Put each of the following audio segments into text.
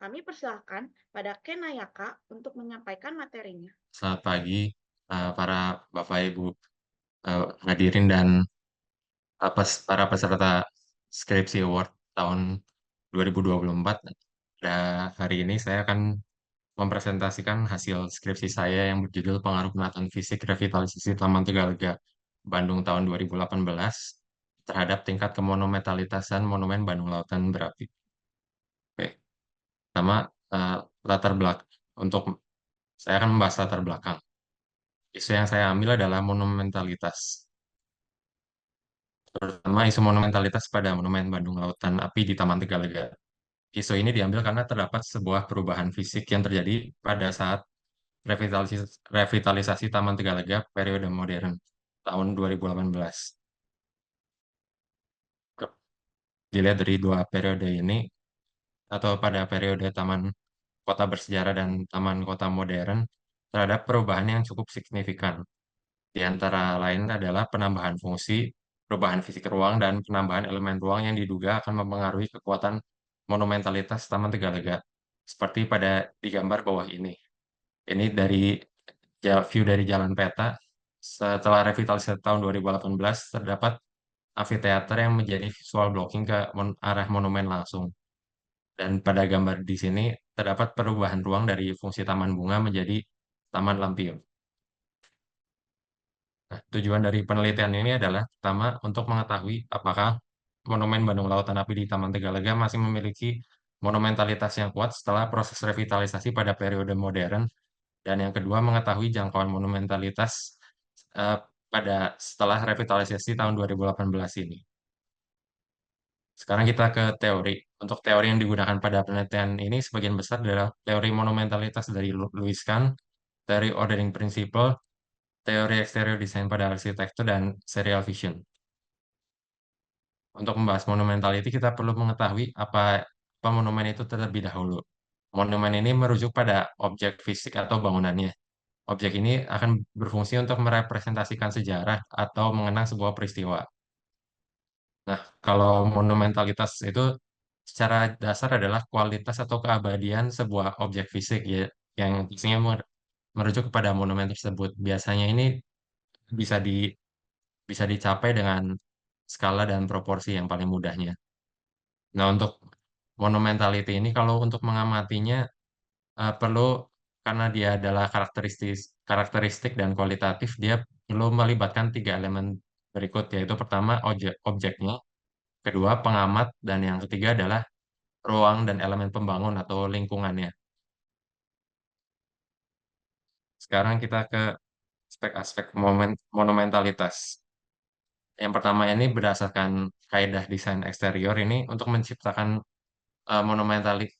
Kami persilahkan pada Ken Nayaka untuk menyampaikan materinya. Selamat pagi, para Bapak Ibu hadirin dan para peserta Skripsi Award tahun 2024. Pada hari ini saya akan mempresentasikan hasil skripsi saya yang berjudul Pengaruh Penataan Fisik Revitalisasi Taman Tegalega Bandung tahun 2018 terhadap tingkat kemonumentalitasan Monumen Bandung Lautan Berapi. Oke, pertama latar belakang untuk saya akan membahas latar belakang. Isu yang saya ambil adalah monumentalitas. Terutama isu monumentalitas pada Monumen Bandung Lautan Api di Taman Tegalega. Isu ini diambil karena terdapat sebuah perubahan fisik yang terjadi pada saat revitalisasi Taman Tegalega periode modern tahun 2018. Dilihat dari dua periode ini, atau pada periode Taman Kota Bersejarah dan Taman Kota Modern, terhadap perubahan yang cukup signifikan. Di antara lain adalah penambahan fungsi, perubahan fisik ruang, dan penambahan elemen ruang yang diduga akan mempengaruhi kekuatan monumentalitas Taman Tegalega, seperti pada di gambar bawah ini. Ini dari view dari jalan peta. Setelah revitalisasi tahun 2018, terdapat amphitheater yang menjadi visual blocking ke arah monumen langsung. Dan pada gambar di sini terdapat perubahan ruang dari fungsi taman bunga menjadi taman lampion. Nah, tujuan dari penelitian ini adalah pertama untuk mengetahui apakah Monumen Bandung Lautan Api di Taman Tegalega masih memiliki monumentalitas yang kuat setelah proses revitalisasi pada periode modern, dan yang kedua mengetahui jangkauan monumentalitas eh, pada setelah revitalisasi tahun 2018 ini. Sekarang kita ke teori. Untuk teori yang digunakan pada penelitian ini sebagian besar adalah teori monumentalitas dari Louis Kahn, teori ordering principle, teori eksterior desain pada arsitektur, dan serial vision. Untuk membahas monumentality, kita perlu mengetahui apa monumen itu terlebih dahulu. Monumen ini merujuk pada objek fisik atau bangunannya. Objek ini akan berfungsi untuk merepresentasikan sejarah atau mengenang sebuah peristiwa. Nah, kalau monumentalitas itu secara dasar adalah kualitas atau keabadian sebuah objek fisik ya, yang biasanya merujuk kepada monumen tersebut. Biasanya ini bisa di bisa dicapai dengan skala dan proporsi yang paling mudahnya. Nah, untuk monumentality ini kalau untuk mengamatinya perlu, karena dia adalah karakteristik dan kualitatif, dia perlu melibatkan tiga elemen berikut, yaitu pertama objeknya, kedua pengamat, dan yang ketiga adalah ruang dan elemen pembangun atau lingkungannya. Sekarang kita ke aspek-aspek monumentalitas. Yang pertama ini berdasarkan kaidah desain eksterior ini untuk menciptakan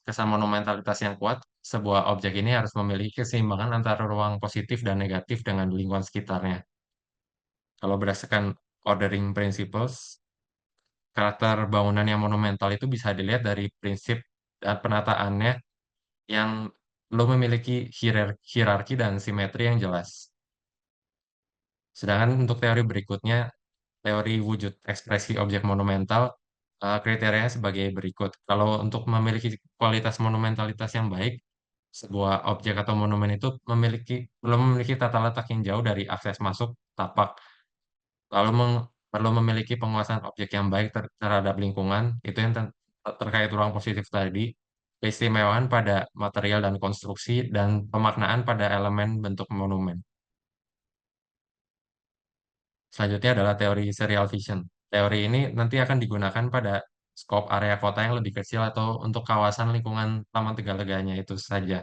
kesan monumentalitas yang kuat, sebuah objek ini harus memiliki keseimbangan antara ruang positif dan negatif dengan lingkungan sekitarnya. Kalau berdasarkan ordering principles, karakter bangunan yang monumental itu bisa dilihat dari prinsip dan penataannya yang belum memiliki hierarki dan simetri yang jelas. Sedangkan untuk teori berikutnya, teori wujud ekspresi objek monumental, kriterianya sebagai berikut. Kalau untuk memiliki kualitas monumentalitas yang baik, sebuah objek atau monumen itu belum memiliki tata letak yang jauh dari akses masuk tapak, lalu perlu memiliki penguasaan objek yang baik terhadap lingkungan, itu yang terkait ruang positif tadi, keistimewaan pada material dan konstruksi, dan pemaknaan pada elemen bentuk monumen. Selanjutnya adalah teori serial vision. Teori ini nanti akan digunakan pada skop area kota yang lebih kecil atau untuk kawasan lingkungan Taman Tegaleganya itu saja.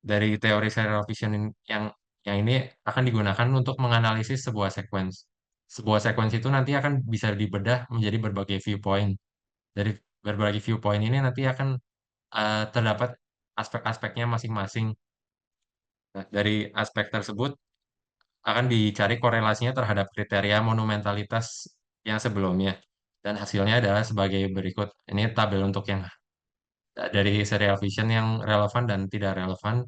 Dari teori serial vision yang ini akan digunakan untuk menganalisis sebuah sequence. Sebuah sequence itu nanti akan bisa dibedah menjadi berbagai viewpoint. Dari berbagai viewpoint ini nanti akan terdapat aspek-aspeknya masing-masing. Nah, dari aspek tersebut akan dicari korelasinya terhadap kriteria monumentalitas yang sebelumnya. Dan hasilnya adalah sebagai berikut. Ini tabel untuk yang dari serial vision yang relevan dan tidak relevan.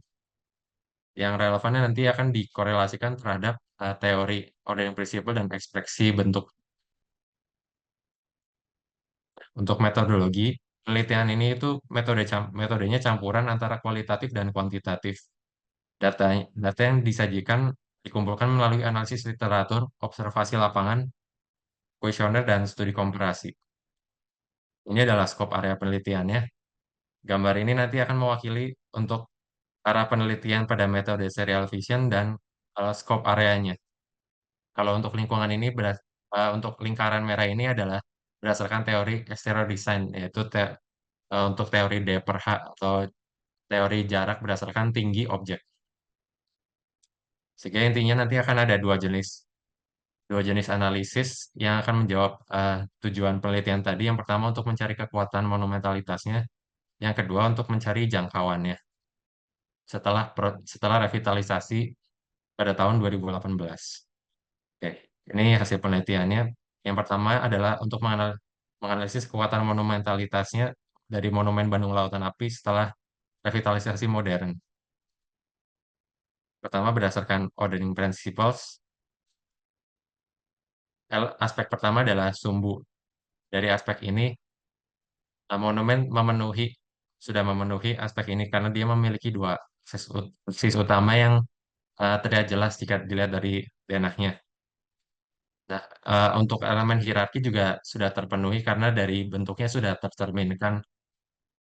Yang relevannya nanti akan dikorelasikan terhadap teori ordering principle dan ekspresi bentuk. Untuk metodologi, penelitian ini itu metodenya campuran antara kualitatif dan kuantitatif. Data data yang disajikan dikumpulkan melalui analisis literatur, observasi lapangan, kuesioner, dan studi komparasi. Ini adalah skop area penelitiannya. Gambar ini nanti akan mewakili untuk arah penelitian pada metode serial vision dan skop areanya. Kalau untuk lingkungan ini untuk lingkaran merah ini adalah berdasarkan teori exterior design, yaitu untuk teori D per H atau teori jarak berdasarkan tinggi objek. Sehingga intinya nanti akan ada dua jenis analisis yang akan menjawab tujuan penelitian tadi. Yang pertama untuk mencari kekuatan monumentalitasnya, yang kedua untuk mencari jangkauannya setelah revitalisasi pada tahun 2018. Oke, ini hasil penelitiannya. Yang pertama adalah untuk menganalisis kekuatan monumentalitasnya dari Monumen Bandung Lautan Api setelah revitalisasi modern. Pertama berdasarkan ordering principles, aspek pertama adalah sumbu. Dari aspek ini, monumen sudah memenuhi aspek ini karena dia memiliki dua akses utama yang terlihat jelas jika dilihat dari denahnya. Nah, untuk elemen hierarki juga sudah terpenuhi karena dari bentuknya sudah tercerminkan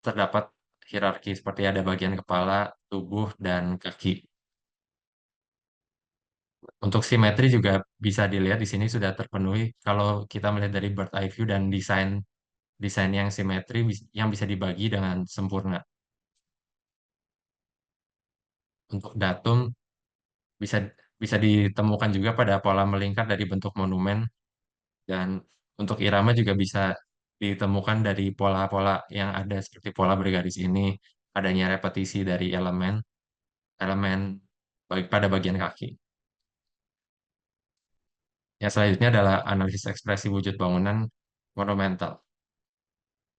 terdapat hierarki seperti ada bagian kepala, tubuh, dan kaki. Untuk simetri juga bisa dilihat di sini sudah terpenuhi kalau kita melihat dari bird eye view dan desain desain yang simetri yang bisa dibagi dengan sempurna. Untuk datum bisa bisa ditemukan juga pada pola melingkar dari bentuk monumen, dan untuk irama juga bisa ditemukan dari pola-pola yang ada seperti pola bergaris ini, adanya repetisi dari elemen elemen baik pada bagian kaki. Yang selanjutnya adalah analisis ekspresi wujud bangunan monumental.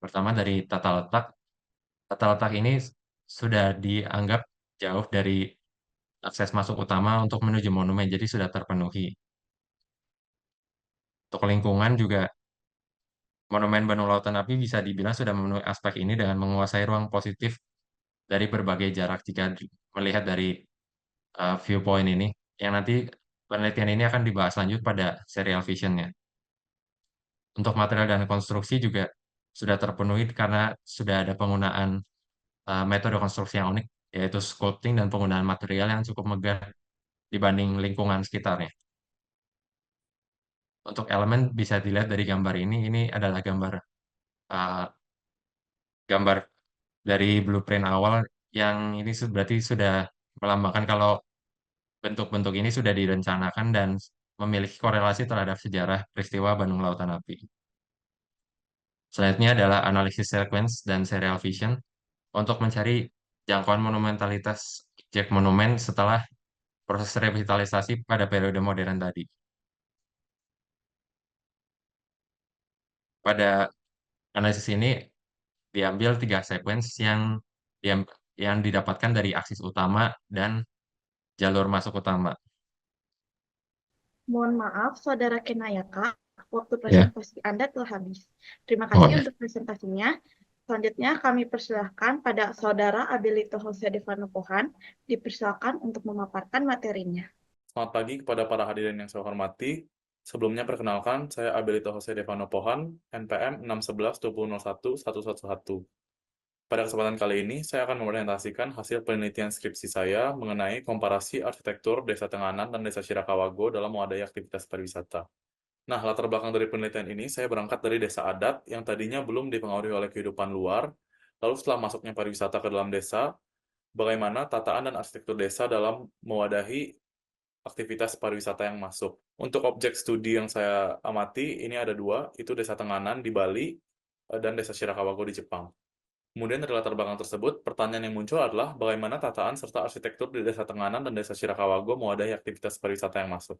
Pertama dari tata letak. Tata letak ini sudah dianggap jauh dari akses masuk utama untuk menuju monumen, jadi sudah terpenuhi. Untuk lingkungan juga, Monumen Bandung Lautan Api bisa dibilang sudah memenuhi aspek ini dengan menguasai ruang positif dari berbagai jarak jika melihat dari viewpoint ini, yang nanti penelitian ini akan dibahas lanjut pada serial vision-nya. Untuk material dan konstruksi juga sudah terpenuhi karena sudah ada penggunaan metode konstruksi yang unik, yaitu sculpting dan penggunaan material yang cukup megah dibanding lingkungan sekitarnya. Untuk elemen bisa dilihat dari gambar ini adalah uh, gambar dari blueprint awal yang ini berarti sudah melambangkan kalau bentuk-bentuk ini sudah direncanakan dan memiliki korelasi terhadap sejarah peristiwa Bandung Lautan Api. Selanjutnya adalah analisis sequence dan serial vision untuk mencari jangkauan monumentalitas objek monumen setelah proses revitalisasi pada periode modern tadi. Pada analisis ini diambil tiga sequence yang yang didapatkan dari aksis utama dan jalur masuk utama. Mohon maaf, Saudara Kenayaka, waktu Ya. presentasi Anda telah habis. Terima Oh kasih ya. untuk presentasinya. Selanjutnya kami persilahkan pada Saudara Abilito Jose Devano Pohan, dipersilakan untuk memaparkan materinya. Selamat pagi kepada para hadirin yang saya hormati. Sebelumnya perkenalkan, saya Abelito Jose Devano Pohan, NPM 611-2001-111. Pada kesempatan kali ini, saya akan mempresentasikan hasil penelitian skripsi saya mengenai komparasi arsitektur Desa Tenganan dan Desa Shirakawago dalam mewadai aktivitas pariwisata. Nah, latar belakang dari penelitian ini, saya berangkat dari desa adat yang tadinya belum dipengaruhi oleh kehidupan luar, lalu setelah masuknya pariwisata ke dalam desa, bagaimana tataan dan arsitektur desa dalam mewadahi aktivitas pariwisata yang masuk. Untuk objek studi yang saya amati, ini ada dua, itu Desa Tenganan di Bali dan Desa Shirakawago di Jepang. Kemudian dari latar belakang tersebut, pertanyaan yang muncul adalah bagaimana tataan serta arsitektur di Desa Tenganan dan Desa Shirakawago mewadahi aktivitas pariwisata yang masuk.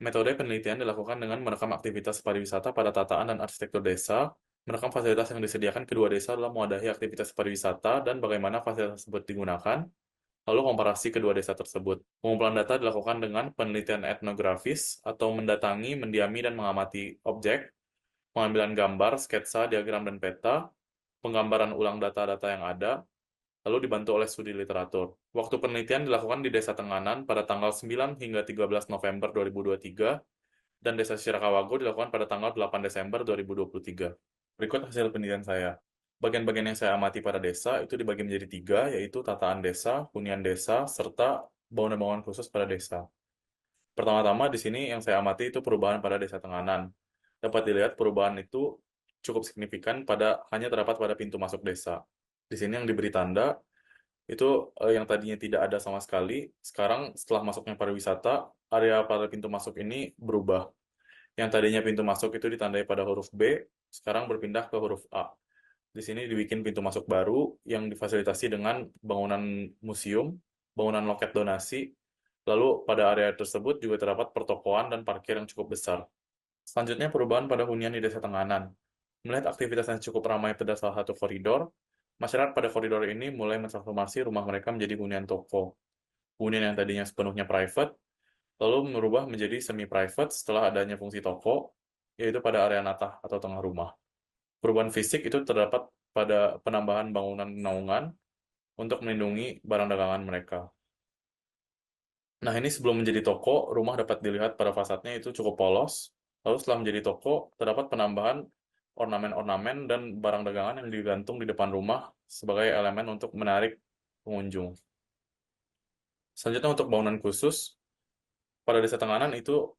Metode penelitian dilakukan dengan merekam aktivitas pariwisata pada tataan dan arsitektur desa, merekam fasilitas yang disediakan kedua desa dalam mewadahi aktivitas pariwisata dan bagaimana fasilitas tersebut digunakan, lalu komparasi kedua desa tersebut. Pengumpulan data dilakukan dengan penelitian etnografis atau mendatangi, mendiami, dan mengamati objek, pengambilan gambar, sketsa, diagram, dan peta, penggambaran ulang data-data yang ada, lalu dibantu oleh studi literatur. Waktu penelitian dilakukan di Desa Tenganan pada tanggal 9 hingga 13 November 2023, dan Desa Shirakawago dilakukan pada tanggal 8 Desember 2023. Berikut hasil penelitian saya. Bagian-bagian yang saya amati pada desa itu dibagi menjadi 3, yaitu tataan desa, hunian desa, serta bangunan-bangunan khusus pada desa. Pertama-tama di sini yang saya amati itu perubahan pada Desa Tenganan. Dapat dilihat perubahan itu cukup signifikan hanya terdapat pada pintu masuk desa. Di sini yang diberi tanda itu yang tadinya tidak ada sama sekali, sekarang setelah masuknya pariwisata, area pada pintu masuk ini berubah. Yang tadinya pintu masuk itu ditandai pada huruf B, sekarang berpindah ke huruf A. Di sini dibikin pintu masuk baru yang difasilitasi dengan bangunan museum, bangunan loket donasi, lalu pada area tersebut juga terdapat pertokoan dan parkir yang cukup besar. Selanjutnya perubahan pada hunian di Desa Tenganan. Melihat aktivitas yang cukup ramai pada salah satu koridor, masyarakat pada koridor ini mulai mentransformasi rumah mereka menjadi hunian toko. Hunian yang tadinya sepenuhnya private, lalu berubah menjadi semi-private setelah adanya fungsi toko, yaitu pada area natah atau tengah rumah. Perubahan fisik itu terdapat pada penambahan bangunan naungan untuk melindungi barang dagangan mereka. Nah, ini sebelum menjadi toko, rumah dapat dilihat pada fasadnya itu cukup polos. Lalu setelah menjadi toko, terdapat penambahan ornamen-ornamen dan barang dagangan yang digantung di depan rumah sebagai elemen untuk menarik pengunjung. Selanjutnya untuk bangunan khusus, pada Desa Tenganan itu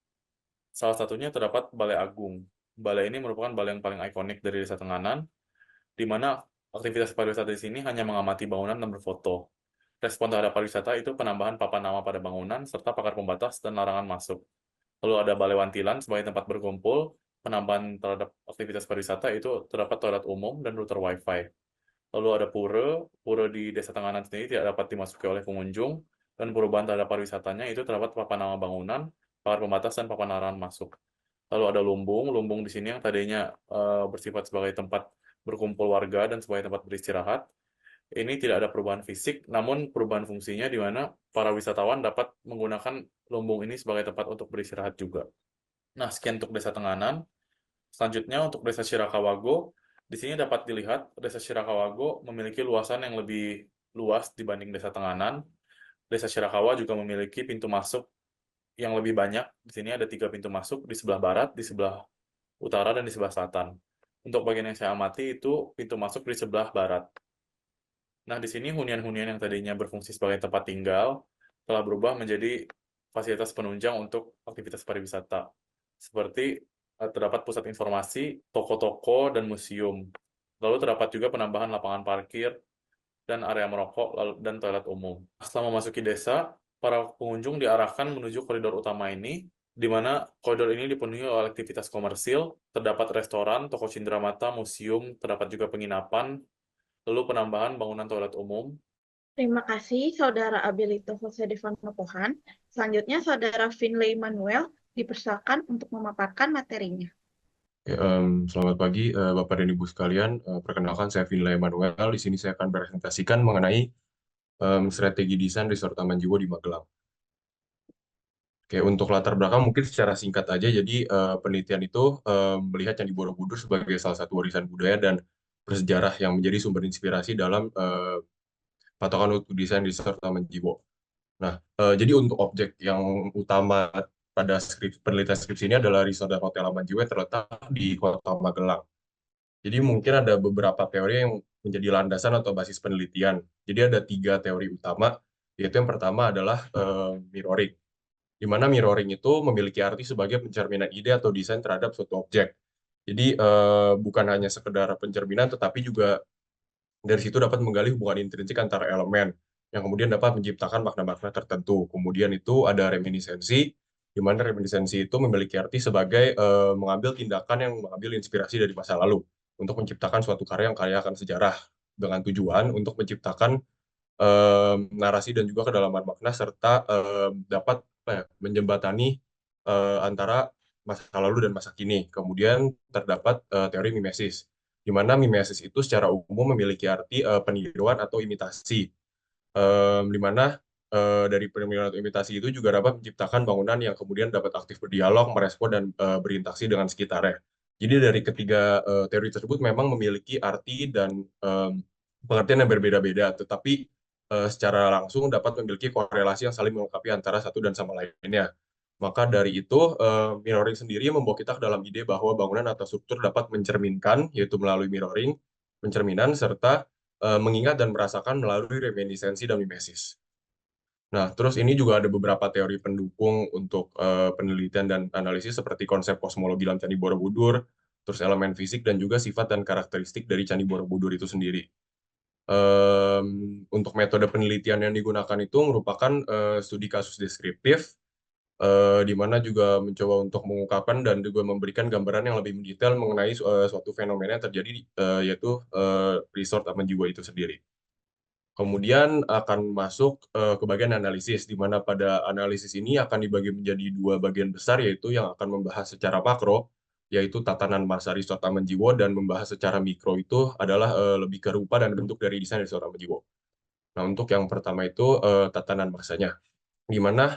salah satunya terdapat Balai Agung. Balai ini merupakan balai yang paling ikonik dari Desa Tenganan, di mana aktivitas pariwisata di sini hanya mengamati bangunan dan berfoto. Respon terhadap pariwisata itu penambahan papan nama pada bangunan, serta pagar pembatas dan larangan masuk. Lalu ada Balai Wantilan sebagai tempat berkumpul, penambahan terhadap aktivitas pariwisata itu terdapat toilet umum dan router Wi-Fi. Lalu ada pura di Desa Tenganan sendiri tidak dapat dimasuki oleh pengunjung, dan perubahan terhadap pariwisatanya itu terdapat papan nama bangunan, pagar pembatas, dan papan larangan masuk. Lalu ada lumbung di sini yang tadinya bersifat sebagai tempat berkumpul warga dan sebagai tempat beristirahat. Ini tidak ada perubahan fisik, namun perubahan fungsinya di mana para wisatawan dapat menggunakan lumbung ini sebagai tempat untuk beristirahat juga. Nah, sekian untuk Desa Tenganan. Selanjutnya untuk Desa Shirakawago, di sini dapat dilihat Desa Shirakawago memiliki luasan yang lebih luas dibanding Desa Tenganan. Desa Shirakawa juga memiliki pintu masuk yang lebih banyak. Di sini ada 3 pintu masuk, di sebelah barat, di sebelah utara, dan di sebelah selatan. Untuk bagian yang saya amati itu pintu masuk di sebelah barat. Nah, di sini hunian-hunian yang tadinya berfungsi sebagai tempat tinggal telah berubah menjadi fasilitas penunjang untuk aktivitas pariwisata. Seperti terdapat pusat informasi, toko-toko, dan museum. Lalu terdapat juga penambahan lapangan parkir dan area merokok dan toilet umum. Setelah memasuki desa, para pengunjung diarahkan menuju koridor utama ini, di mana koridor ini dipenuhi oleh aktivitas komersil, terdapat restoran, toko cenderamata, museum, terdapat juga penginapan, lalu penambahan bangunan toilet umum. Terima kasih, Saudara Abilito Jose de Vanopohan. Selanjutnya, Saudara Finlay Manuel dipersilakan untuk memaparkan materinya. Selamat pagi, Bapak dan Ibu sekalian. Perkenalkan, saya Finlay Manuel. Di sini saya akan presentasikan mengenai strategi desain Resort Taman Jiwo di Magelang. Oke, untuk latar belakang mungkin secara singkat aja. Jadi penelitian itu melihat Candi Borobudur sebagai salah satu warisan budaya dan bersejarah yang menjadi sumber inspirasi dalam patokan untuk desain Resort Taman Jiwo. Nah, jadi untuk objek yang utama pada penelitian skripsi ini adalah Resort dan Hotel Taman Jiwo yang terletak di Kota Magelang. Jadi mungkin ada beberapa teori yang menjadi landasan atau basis penelitian. Jadi ada 3 teori utama, yaitu yang pertama adalah mirroring, di mana mirroring itu memiliki arti sebagai pencerminan ide atau desain terhadap suatu objek. Jadi bukan hanya sekedar pencerminan, tetapi juga dari situ dapat menggali hubungan intrinsik antara elemen, yang kemudian dapat menciptakan makna-makna tertentu. Kemudian itu ada reminiscensi, di mana reminiscensi itu memiliki arti sebagai mengambil tindakan yang mengambil inspirasi dari masa lalu untuk menciptakan suatu karya yang kaya akan sejarah, dengan tujuan untuk menciptakan narasi dan juga kedalaman makna, serta dapat menjembatani antara masa lalu dan masa kini. Kemudian terdapat teori mimesis, di mana mimesis itu secara umum memiliki arti peniruan atau imitasi, di mana dari peniruan atau imitasi itu juga dapat menciptakan bangunan yang kemudian dapat aktif berdialog, merespon, dan berinteraksi dengan sekitarnya. Jadi dari ketiga teori tersebut memang memiliki arti dan pengertian yang berbeda-beda, tetapi secara langsung dapat memiliki korelasi yang saling melengkapi antara satu dan sama lainnya. Maka dari itu, mirroring sendiri membawa kita ke dalam ide bahwa bangunan atau struktur dapat mencerminkan, yaitu melalui mirroring, pencerminan, serta mengingat dan merasakan melalui reminiscensi dan mimesis. Nah, terus ini juga ada beberapa teori pendukung untuk penelitian dan analisis seperti konsep kosmologi dalam Candi Borobudur, terus elemen fisik dan juga sifat dan karakteristik dari Candi Borobudur itu sendiri. Untuk metode penelitian yang digunakan itu merupakan studi kasus deskriptif, di mana juga mencoba untuk mengungkapkan dan juga memberikan gambaran yang lebih mendetail mengenai suatu fenomena yang terjadi, yaitu resort Taman Jiwa itu sendiri. Kemudian akan masuk ke bagian analisis, di mana pada analisis ini akan dibagi menjadi dua bagian besar, yaitu yang akan membahas secara makro, yaitu tatanan massa Resort Taman Jiwo, dan membahas secara mikro itu adalah lebih ke rupa dan bentuk dari desain Resort Taman Jiwo. Nah, untuk yang pertama itu tatanan massanya, di mana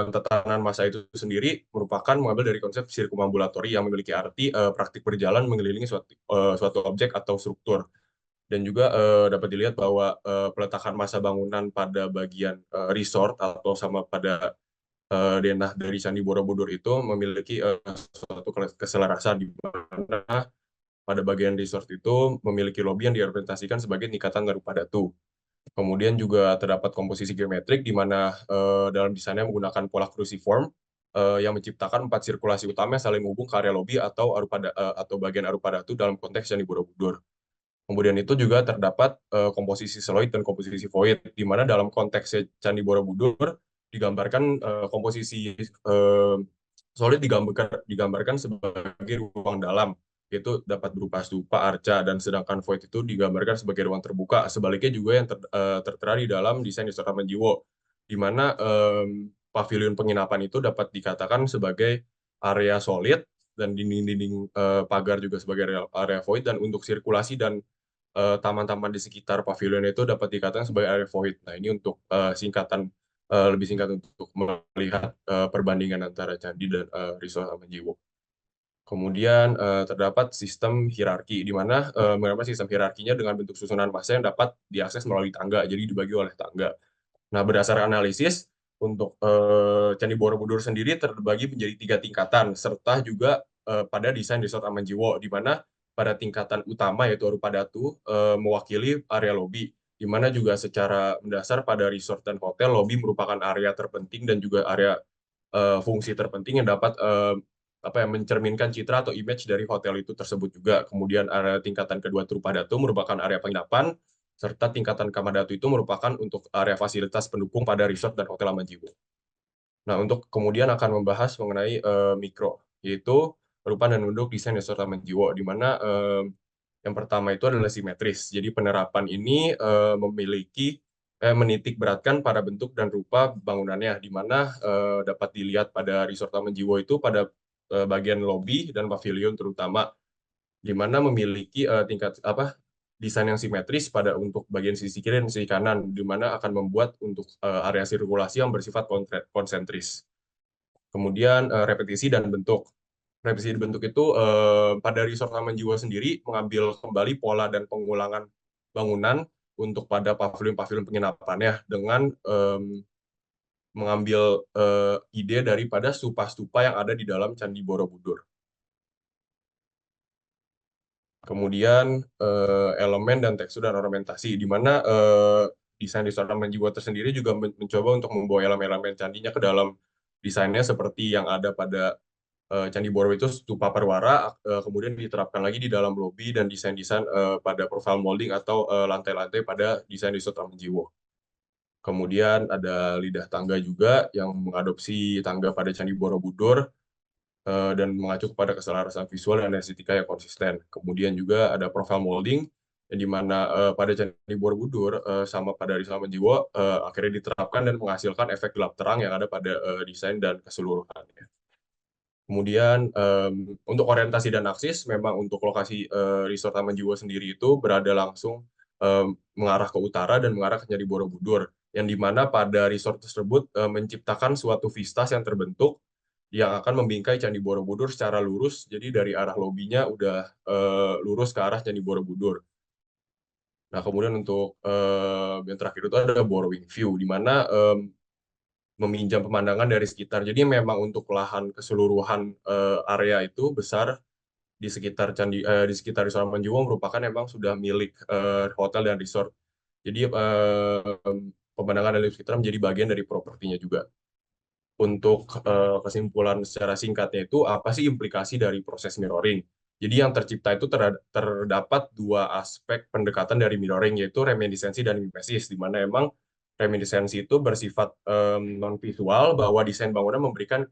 tatanan massa itu sendiri merupakan mengambil dari konsep sirkumambulatori yang memiliki arti praktik berjalan mengelilingi suatu objek atau struktur. Dan juga dapat dilihat bahwa peletakan massa bangunan pada bagian resort atau sama pada denah dari Candi Borobudur itu memiliki suatu keselarasan, di mana pada bagian resort itu memiliki lobi yang direpresentasikan sebagai tingkatan rupa datu. Kemudian juga terdapat komposisi geometrik di mana dalam desainnya menggunakan pola cruciform yang menciptakan 4 sirkulasi utama yang saling menghubung ke area lobi atau bagian arupa datu dalam konteks Candi Borobudur. Kemudian itu juga terdapat komposisi seloid dan komposisi void, di mana dalam konteks Candi Borobudur digambarkan komposisi solid digambarkan sebagai ruang dalam, yaitu dapat berupa stupa, arca, dan sedangkan void itu digambarkan sebagai ruang terbuka. Sebaliknya juga yang tertera di dalam desain Istora Menjiwo, di mana pavilion penginapan itu dapat dikatakan sebagai area solid dan dinding-dinding pagar juga sebagai area void, dan untuk sirkulasi dan taman-taman di sekitar pavilion itu dapat dikatakan sebagai area void. Nah, ini untuk lebih singkat untuk melihat perbandingan antara candi dan resort Taman Jiwo. Kemudian terdapat sistem hierarki, di mana sistem hierarkinya dengan bentuk susunan massa yang dapat diakses melalui tangga, jadi dibagi oleh tangga. Nah, berdasarkan analisis, untuk Candi Borobudur sendiri terbagi menjadi 3 tingkatan, serta juga pada desain Resort Taman Jiwo, di mana pada tingkatan utama yaitu rupa datu mewakili area lobi, di mana juga secara mendasar pada resort dan hotel, lobi merupakan area terpenting dan juga area fungsi terpenting yang dapat mencerminkan citra atau image dari hotel itu tersebut juga. Kemudian area tingkatan kedua rupa datu merupakan area penginapan, serta tingkatan kamar datu itu merupakan untuk area fasilitas pendukung pada resort dan hotel Taman Jiwo. Nah, untuk kemudian akan membahas mengenai mikro, yaitu rupa dan bentuk desain resort Taman Jiwo, di mana yang pertama itu adalah simetris. Jadi penerapan ini menitik beratkan pada bentuk dan rupa bangunannya, di mana dapat dilihat pada resort Taman Jiwo itu pada bagian lobi dan pavilion terutama, di mana memiliki tingkat desain yang simetris pada untuk bagian sisi kiri dan sisi kanan, di mana akan membuat untuk area sirkulasi yang bersifat konsentris. Kemudian repetisi dan bentuk. Repetisi dan bentuk itu pada resort Taman Jiwa sendiri mengambil kembali pola dan pengulangan bangunan untuk pada pavilion-pavilion penginapannya dengan mengambil ide daripada stupa-stupa yang ada di dalam Candi Borobudur. Kemudian elemen dan tekstur dan ornamentasi, di mana desain Resort Taman Jiwa tersendiri juga mencoba untuk membawa elemen-elemen candinya ke dalam desainnya, seperti yang ada pada Candi Borobudur itu stupa perwara, kemudian diterapkan lagi di dalam lobi dan desain-desain pada profile molding atau lantai-lantai pada desain Resort Taman Jiwa. Kemudian ada lidah tangga juga yang mengadopsi tangga pada Candi Borobudur dan mengacu kepada keselarasan visual dan estetika yang konsisten. Kemudian juga ada profile molding, yang dimana pada Candi Borobudur sama pada Resort Taman Jiwo akhirnya diterapkan dan menghasilkan efek gelap terang yang ada pada desain dan keseluruhannya. Kemudian untuk orientasi dan aksis, memang untuk lokasi Resort Taman Jiwo sendiri itu berada langsung mengarah ke utara dan mengarah ke Candi Borobudur, yang dimana pada resort tersebut menciptakan suatu vistas yang terbentuk yang akan membingkai Candi Borobudur secara lurus. Jadi dari arah lobinya udah lurus ke arah Candi Borobudur. Nah, kemudian untuk yang terakhir itu ada borrowing view, di mana meminjam pemandangan dari sekitar. Jadi memang untuk lahan keseluruhan area itu besar di sekitar di sekitar Resort Manjiwo merupakan memang sudah milik hotel dan resort. Jadi pemandangan dari sekitar menjadi bagian dari propertinya juga. Untuk kesimpulan secara singkatnya itu apa sih implikasi dari proses mirroring? Jadi yang tercipta itu terdapat dua aspek pendekatan dari mirroring, yaitu reminiscensi dan mimesis, di mana emang reminiscensi itu bersifat non visual, bahwa desain bangunan memberikan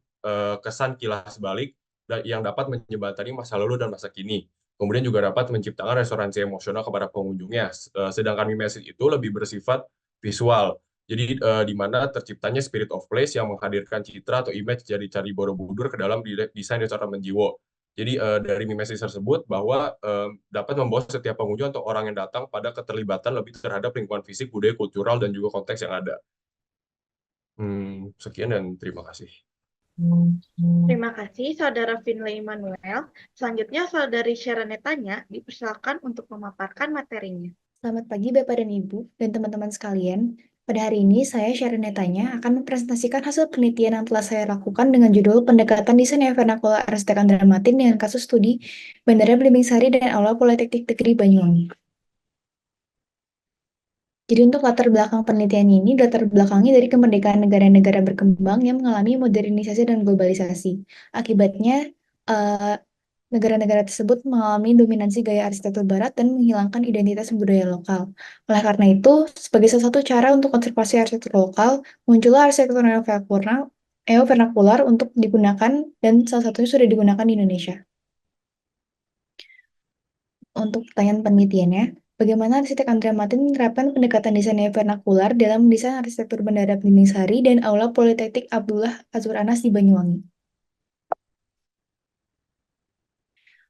kesan kilas balik yang dapat menjembatani masa lalu dan masa kini. Kemudian juga dapat menciptakan resonansi emosional kepada pengunjungnya. Sedangkan mimesis itu lebih bersifat visual. Jadi di mana terciptanya spirit of place yang menghadirkan citra atau image dari Candi Borobudur ke dalam desain Resort Taman Jiwo. Jadi dari mimesis tersebut bahwa dapat membawa setiap pengunjung atau orang yang datang pada keterlibatan lebih terhadap lingkungan fisik, budaya, kultural, dan juga konteks yang ada. Sekian dan terima kasih. Terima kasih, Saudara Finlay Manuel. Selanjutnya, Saudari Sharonetanya dipersilakan untuk memaparkan materinya. Selamat pagi Bapak dan Ibu dan teman-teman sekalian. Pada hari ini saya Sharonetanya akan mempresentasikan hasil penelitian yang telah saya lakukan dengan judul Pendekatan Desain Vernakular Arsitek Andra Matin dengan kasus studi Bandara Belimbing Sari dan Aula Politeknik Negeri Banyuwangi. Jadi untuk latar belakang penelitian ini, latar belakangnya dari kemerdekaan negara-negara berkembang yang mengalami modernisasi dan globalisasi. Akibatnya, negara-negara tersebut mengalami dominasi gaya arsitektur barat dan menghilangkan identitas budaya lokal. Oleh karena itu, sebagai salah satu cara untuk konservasi arsitektur lokal, muncullah arsitektur neovernakular untuk digunakan dan salah satunya sudah digunakan di Indonesia. Untuk pertanyaan penelitiannya, bagaimana arsitek Andra Matin menerapkan pendekatan desain neovernakular dalam desain arsitektur Bandara Belimbing Sari dan Aula Politeknik Abdullah Azwar Anas di Banyuwangi?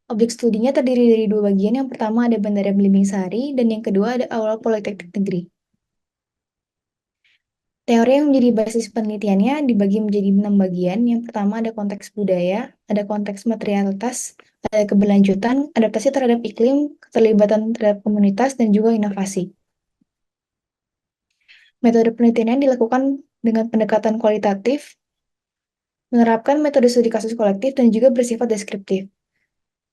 Objek studinya terdiri dari dua bagian. Yang pertama ada Bandara Belimbing Sari dan yang kedua ada Aula Politeknik Negeri. Teori yang menjadi basis penelitiannya dibagi menjadi 6 bagian. Yang pertama ada konteks budaya, ada konteks materialitas, ada keberlanjutan, adaptasi terhadap iklim, keterlibatan terhadap komunitas, dan juga inovasi. Metode penelitiannya dilakukan dengan pendekatan kualitatif, menerapkan metode studi kasus kolektif, dan juga bersifat deskriptif.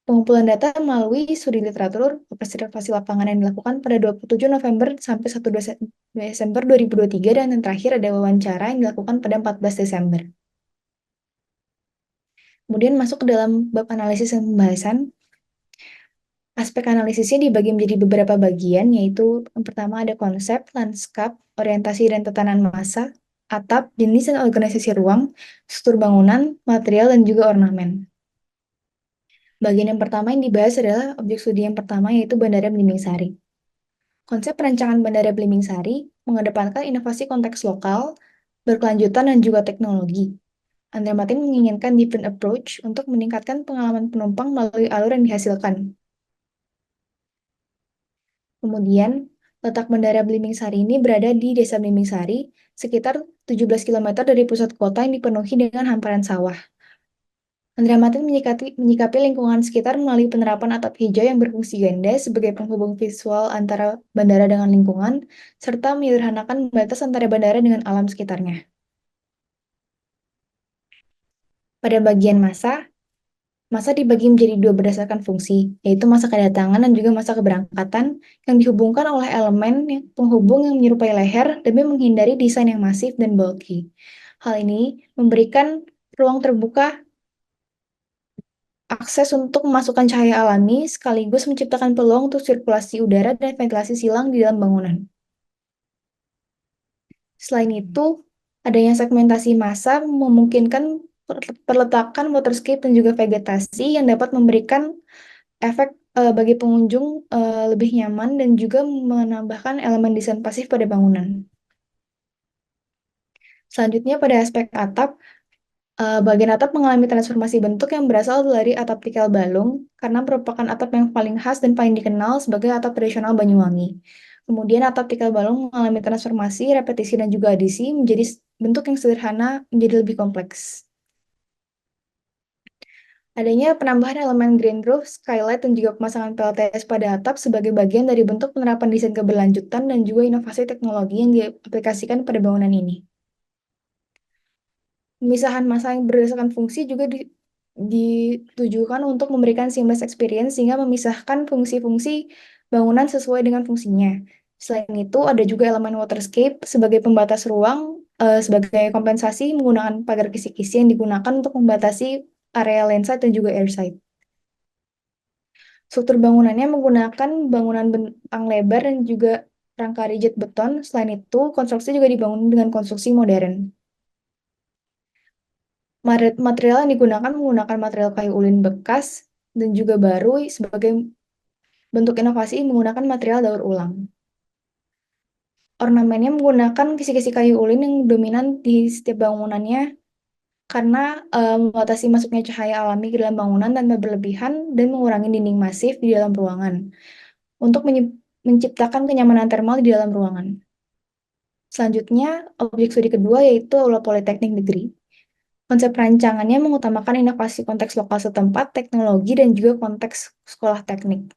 Pengumpulan data melalui studi literatur observasi lapangan yang dilakukan pada 27 November sampai 1 Desember 2023 dan yang terakhir ada wawancara yang dilakukan pada 14 Desember. Kemudian masuk ke dalam bab analisis dan pembahasan. Aspek analisisnya dibagi menjadi beberapa bagian, yaitu yang pertama ada konsep, lanskap, orientasi dan tatanan massa, atap, jenis dan organisasi ruang, struktur bangunan, material, dan juga ornamen. Bagian yang pertama yang dibahas adalah objek studi yang pertama, yaitu Bandara Belimbing Sari. Konsep perancangan Bandara Belimbing Sari mengedepankan inovasi konteks lokal, berkelanjutan, dan juga teknologi. Andra Matin menginginkan different approach untuk meningkatkan pengalaman penumpang melalui alur yang dihasilkan. Kemudian, letak Bandara Belimbing Sari ini berada di Desa Belimbing Sari, sekitar 17 km dari pusat kota yang dipenuhi dengan hamparan sawah. Andra Matin menyikapi lingkungan sekitar melalui penerapan atap hijau yang berfungsi ganda sebagai penghubung visual antara bandara dengan lingkungan, serta menyederhanakan batas antara bandara dengan alam sekitarnya. Pada bagian massa dibagi menjadi dua berdasarkan fungsi, yaitu massa kedatangan dan juga massa keberangkatan, yang dihubungkan oleh elemen penghubung yang menyerupai leher demi menghindari desain yang masif dan bulky. Hal ini memberikan ruang terbuka akses untuk memasukkan cahaya alami sekaligus menciptakan peluang untuk sirkulasi udara dan ventilasi silang di dalam bangunan. Selain itu, adanya segmentasi massa memungkinkan perletakan waterscape dan juga vegetasi yang dapat memberikan efek bagi pengunjung lebih nyaman dan juga menambahkan elemen desain pasif pada bangunan. Selanjutnya pada aspek atap, bagian atap mengalami transformasi bentuk yang berasal dari atap tikal balung karena merupakan atap yang paling khas dan paling dikenal sebagai atap tradisional Banyuwangi. Kemudian atap tikal balung mengalami transformasi, repetisi, dan juga adisi menjadi bentuk yang sederhana menjadi lebih kompleks. Adanya penambahan elemen green roof, skylight, dan juga pemasangan PLTS pada atap sebagai bagian dari bentuk penerapan desain keberlanjutan dan juga inovasi teknologi yang diaplikasikan pada bangunan ini. Pemisahan massa yang berdasarkan fungsi juga ditujukan untuk memberikan seamless experience sehingga memisahkan fungsi-fungsi bangunan sesuai dengan fungsinya. Selain itu, ada juga elemen waterscape sebagai pembatas ruang, sebagai kompensasi menggunakan pagar kisi-kisi yang digunakan untuk membatasi area landside dan juga airside. Struktur bangunannya menggunakan bangunan bentang lebar dan juga rangka rigid beton. Selain itu, konstruksi juga dibangun dengan konstruksi modern. Material yang digunakan menggunakan material kayu ulin bekas dan juga baru sebagai bentuk inovasi menggunakan material daur ulang. Ornamennya menggunakan kisi-kisi kayu ulin yang dominan di setiap bangunannya karena membatasi masuknya cahaya alami ke dalam bangunan tanpa berlebihan dan mengurangi dinding masif di dalam ruangan untuk menciptakan kenyamanan termal di dalam ruangan. Selanjutnya, objek studi kedua yaitu Aula Politeknik Negeri. Konsep perancangannya mengutamakan inovasi konteks lokal setempat, teknologi, dan juga konteks sekolah teknik.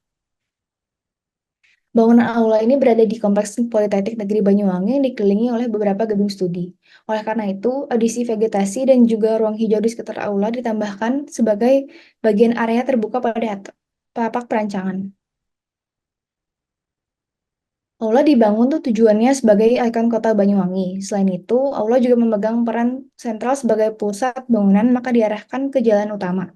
Bangunan aula ini berada di Kompleks Politeknik Negeri Banyuwangi yang dikelilingi oleh beberapa gedung studi. Oleh karena itu, adisi vegetasi dan juga ruang hijau di sekitar aula ditambahkan sebagai bagian area terbuka pada tapak perancangan. Aula dibangun tujuannya sebagai ikon kota Banyuwangi. Selain itu, aula juga memegang peran sentral sebagai pusat bangunan, maka diarahkan ke jalan utama.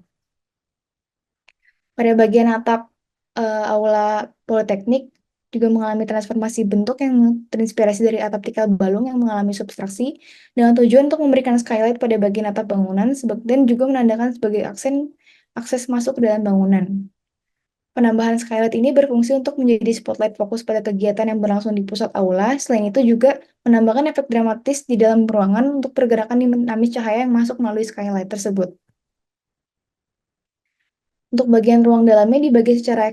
Pada bagian atap aula Politeknik juga mengalami transformasi bentuk yang terinspirasi dari atap tikar balung yang mengalami substraksi dengan tujuan untuk memberikan skylight pada bagian atap bangunan dan juga menandakan sebagai akses masuk ke dalam bangunan. Penambahan skylight ini berfungsi untuk menjadi spotlight fokus pada kegiatan yang berlangsung di pusat aula. Selain itu juga menambahkan efek dramatis di dalam ruangan untuk pergerakan dinamis cahaya yang masuk melalui skylight tersebut. Untuk bagian ruang dalamnya dibagi secara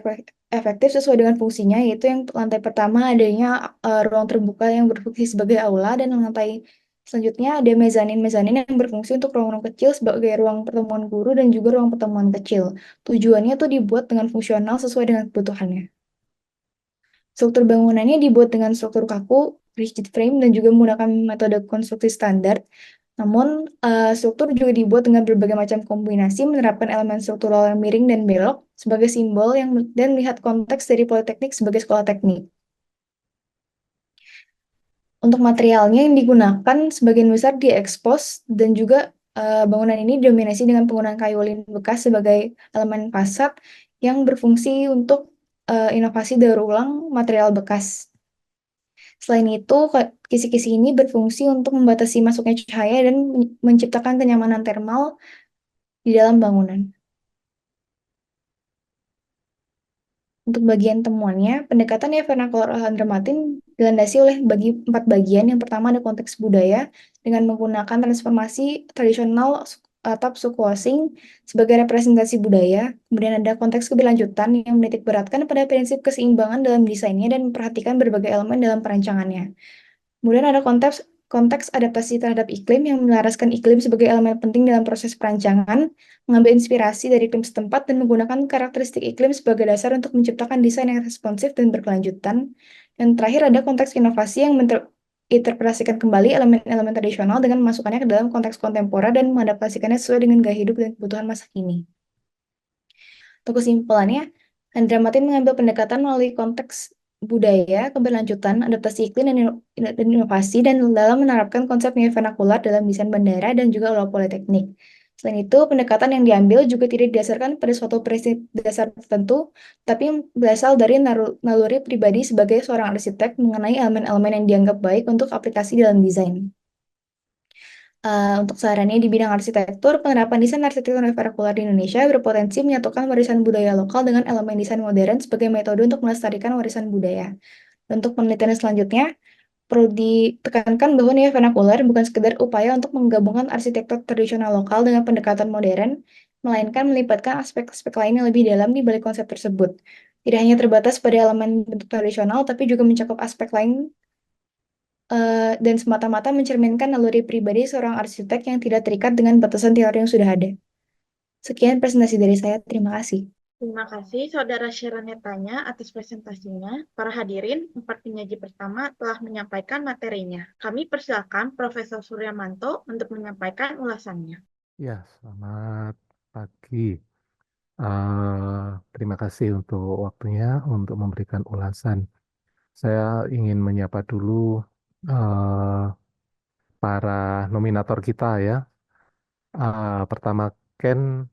efektif sesuai dengan fungsinya, yaitu yang lantai pertama adanya ruang terbuka yang berfungsi sebagai aula, dan lantai selanjutnya ada mezanin yang berfungsi untuk ruang-ruang kecil sebagai ruang pertemuan guru dan juga ruang pertemuan kecil. Tujuannya tuh dibuat dengan fungsional sesuai dengan kebutuhannya. Struktur bangunannya dibuat dengan struktur kaku, rigid frame, dan juga menggunakan metode konstruksi standar. Namun, struktur juga dibuat dengan berbagai macam kombinasi, menerapkan elemen struktural yang miring dan belok sebagai simbol dan melihat konteks dari Politeknik sebagai sekolah teknik. Untuk materialnya yang digunakan sebagian besar diekspos dan juga bangunan ini didominasi dengan penggunaan kayu ulin bekas sebagai elemen fasad yang berfungsi untuk inovasi daur ulang material bekas. Selain itu, kisi-kisi ini berfungsi untuk membatasi masuknya cahaya dan menciptakan kenyamanan termal di dalam bangunan. Untuk bagian temuannya, pendekatan vernacular Alejandro Martin dilandasi oleh 4 bagian. Yang pertama ada konteks budaya dengan menggunakan transformasi tradisional atap suku osing sebagai representasi budaya. Kemudian ada konteks keberlanjutan yang menitik beratkan pada prinsip keseimbangan dalam desainnya dan memperhatikan berbagai elemen dalam perancangannya. Kemudian ada konteks adaptasi terhadap iklim yang menyelaraskan iklim sebagai elemen penting dalam proses perancangan, mengambil inspirasi dari iklim setempat dan menggunakan karakteristik iklim sebagai dasar untuk menciptakan desain yang responsif dan berkelanjutan. Dan terakhir ada konteks inovasi yang menginterpretasikan kembali elemen-elemen tradisional dengan memasukkannya ke dalam konteks kontemporer dan mengadaptasikannya sesuai dengan gaya hidup dan kebutuhan masa kini. Untuk kesimpulannya, Alejandro Martin mengambil pendekatan melalui konteks budaya, keberlanjutan, adaptasi iklim, dan inovasi, dan dalam menerapkan konsep vernakular dalam desain bandara dan juga aula politeknik. Selain itu, pendekatan yang diambil juga tidak didasarkan pada suatu prinsip dasar tertentu, tapi berasal dari naluri pribadi sebagai seorang arsitek mengenai elemen-elemen yang dianggap baik untuk aplikasi dalam desain. Untuk sarannya di bidang arsitektur, penerapan desain arsitektur vernakular di Indonesia berpotensi menyatukan warisan budaya lokal dengan elemen desain modern sebagai metode untuk melestarikan warisan budaya. Untuk penelitian selanjutnya, perlu ditekankan bahwa nilai vernakular bukan sekedar upaya untuk menggabungkan arsitektur tradisional lokal dengan pendekatan modern, melainkan melibatkan aspek-aspek lain yang lebih dalam di balik konsep tersebut. Tidak hanya terbatas pada elemen bentuk tradisional, tapi juga mencakup aspek lain dan semata-mata mencerminkan naluri pribadi seorang arsitek yang tidak terikat dengan batasan teori yang sudah ada. Sekian presentasi dari saya. Terima kasih. Terima kasih Saudara Sharonetanya atas presentasinya. Para hadirin, 4 penyaji pertama telah menyampaikan materinya. Kami persilakan Profesor Suryamanto untuk menyampaikan ulasannya. Ya, selamat pagi. Terima kasih untuk waktunya untuk memberikan ulasan. Saya ingin menyapa dulu eh, para nominator kita ya. Pertama Ken,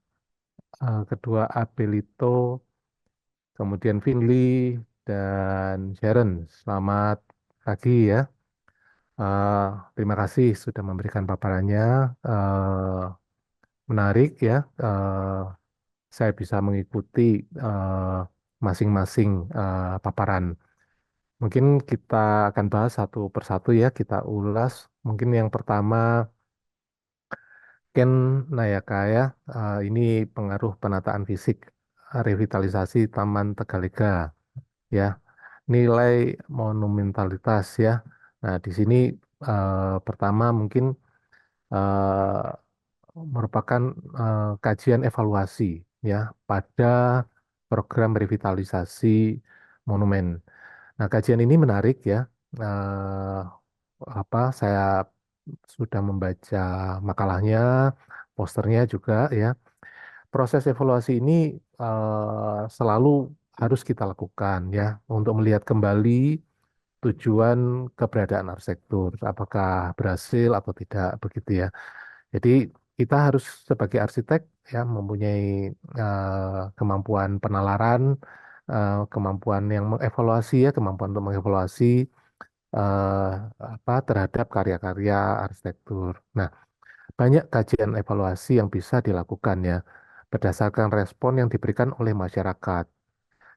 kedua Abelito, kemudian Finley dan Sharon. Selamat pagi ya. Eh, Terima kasih sudah memberikan paparannya. Eh, Menarik ya. Saya bisa mengikuti eh, masing-masing paparan. Mungkin kita akan bahas satu persatu ya, kita ulas. Mungkin yang pertama, Ken Nayaka ya, ini pengaruh penataan fisik, revitalisasi Taman Tegalega ya, nilai monumentalitas ya. Nah, di sini pertama mungkin eh, merupakan kajian evaluasi ya pada program revitalisasi monumen. Nah, kajian ini menarik ya. Eh, saya sudah membaca makalahnya, posternya juga ya. Proses evaluasi ini selalu harus kita lakukan ya untuk melihat kembali tujuan keberadaan arsitektur, apakah berhasil atau tidak begitu ya. Jadi kita harus sebagai arsitek ya mempunyai kemampuan penalaran, kemampuan yang mengevaluasi ya, kemampuan untuk mengevaluasi eh, terhadap karya-karya arsitektur. Nah, banyak kajian evaluasi yang bisa dilakukan ya berdasarkan respon yang diberikan oleh masyarakat.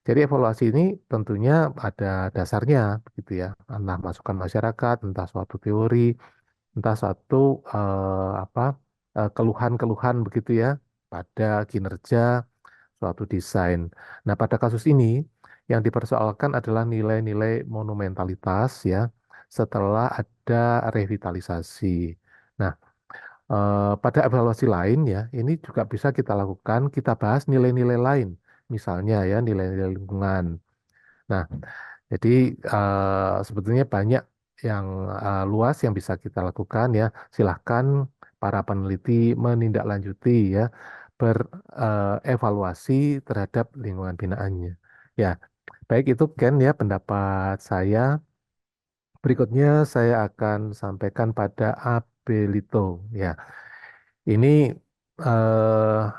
Jadi evaluasi ini tentunya ada dasarnya begitu ya, entah masukan masyarakat, entah suatu teori, entah suatu keluhan-keluhan begitu ya pada kinerja suatu desain. Nah, pada kasus ini yang dipersoalkan adalah nilai-nilai monumentalitas ya setelah ada revitalisasi. Nah, pada evaluasi lain ya, ini juga bisa kita lakukan, kita bahas nilai-nilai lain, misalnya ya nilai-nilai lingkungan. Nah, jadi sebetulnya banyak yang luas yang bisa kita lakukan ya. Silahkan para peneliti menindaklanjuti ya, berevaluasi terhadap lingkungan binaannya. Ya, baik itu Ken ya pendapat saya. Berikutnya saya akan sampaikan pada Abelito ya. Ini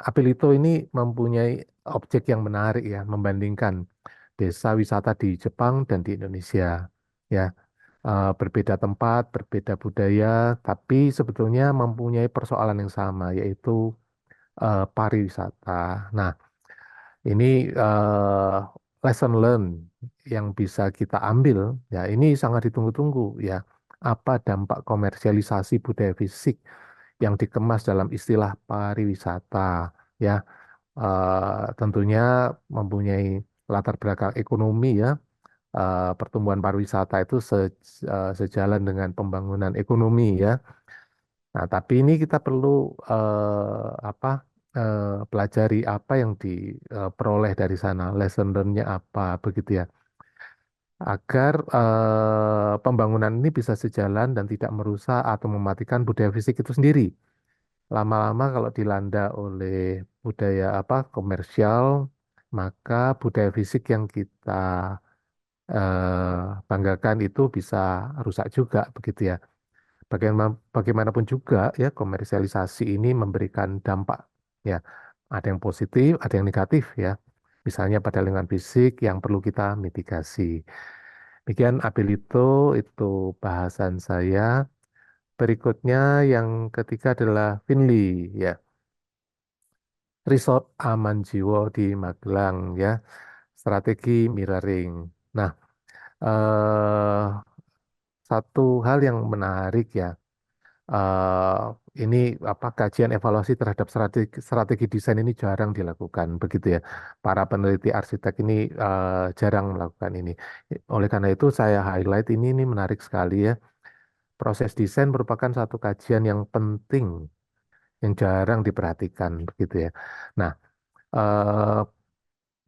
Abelito ini mempunyai objek yang menarik ya, membandingkan desa wisata di Jepang dan di Indonesia. Ya, berbeda tempat, berbeda budaya, tapi sebetulnya mempunyai persoalan yang sama, yaitu pariwisata. Nah, ini lesson learn yang bisa kita ambil, ya ini sangat ditunggu-tunggu ya. Apa dampak komersialisasi budaya fisik yang dikemas dalam istilah pariwisata, ya tentunya mempunyai latar belakang ekonomi ya. Pertumbuhan pariwisata itu sejalan dengan pembangunan ekonomi ya. Nah, tapi ini kita perlu pelajari apa yang diperoleh dari sana, lesson learn-nya apa begitu ya, agar pembangunan ini bisa sejalan dan tidak merusak atau mematikan budaya fisik itu sendiri. Lama-lama kalau dilanda oleh budaya komersial, maka budaya fisik yang kita banggakan itu bisa rusak juga begitu ya. Bagaimanapun juga ya komersialisasi ini memberikan dampak ya. Ada yang positif, ada yang negatif ya. Misalnya pada lingkungan fisik yang perlu kita mitigasi. Demikian Abilito itu bahasan saya. Berikutnya yang ketiga adalah Finley ya. Resort Aman Jiwo di Magelang ya. Strategi mirroring. Nah, eh, satu hal yang menarik ya. eh ini kajian evaluasi terhadap strategi desain ini jarang dilakukan begitu ya. Para peneliti arsitek ini jarang melakukan ini. Oleh karena itu saya highlight ini menarik sekali ya. Proses desain merupakan satu kajian yang penting yang jarang diperhatikan begitu ya. Nah, eh,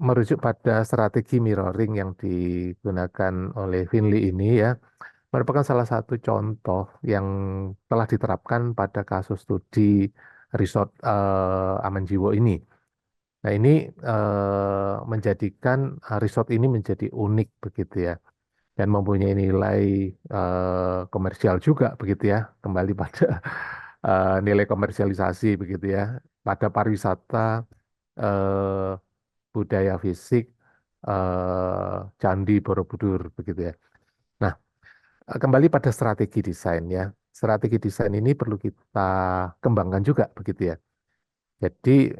merujuk pada strategi mirroring yang digunakan oleh Finley ini ya, merupakan salah satu contoh yang telah diterapkan pada kasus studi resort Amanjiwo ini. Nah, ini menjadikan resort ini menjadi unik begitu ya, dan mempunyai nilai komersial juga begitu ya, kembali pada nilai komersialisasi begitu ya, pada pariwisata, eh, budaya fisik, Candi Borobudur begitu ya. Nah, kembali pada strategi desain ya. Strategi desain ini perlu kita kembangkan juga begitu ya. Jadi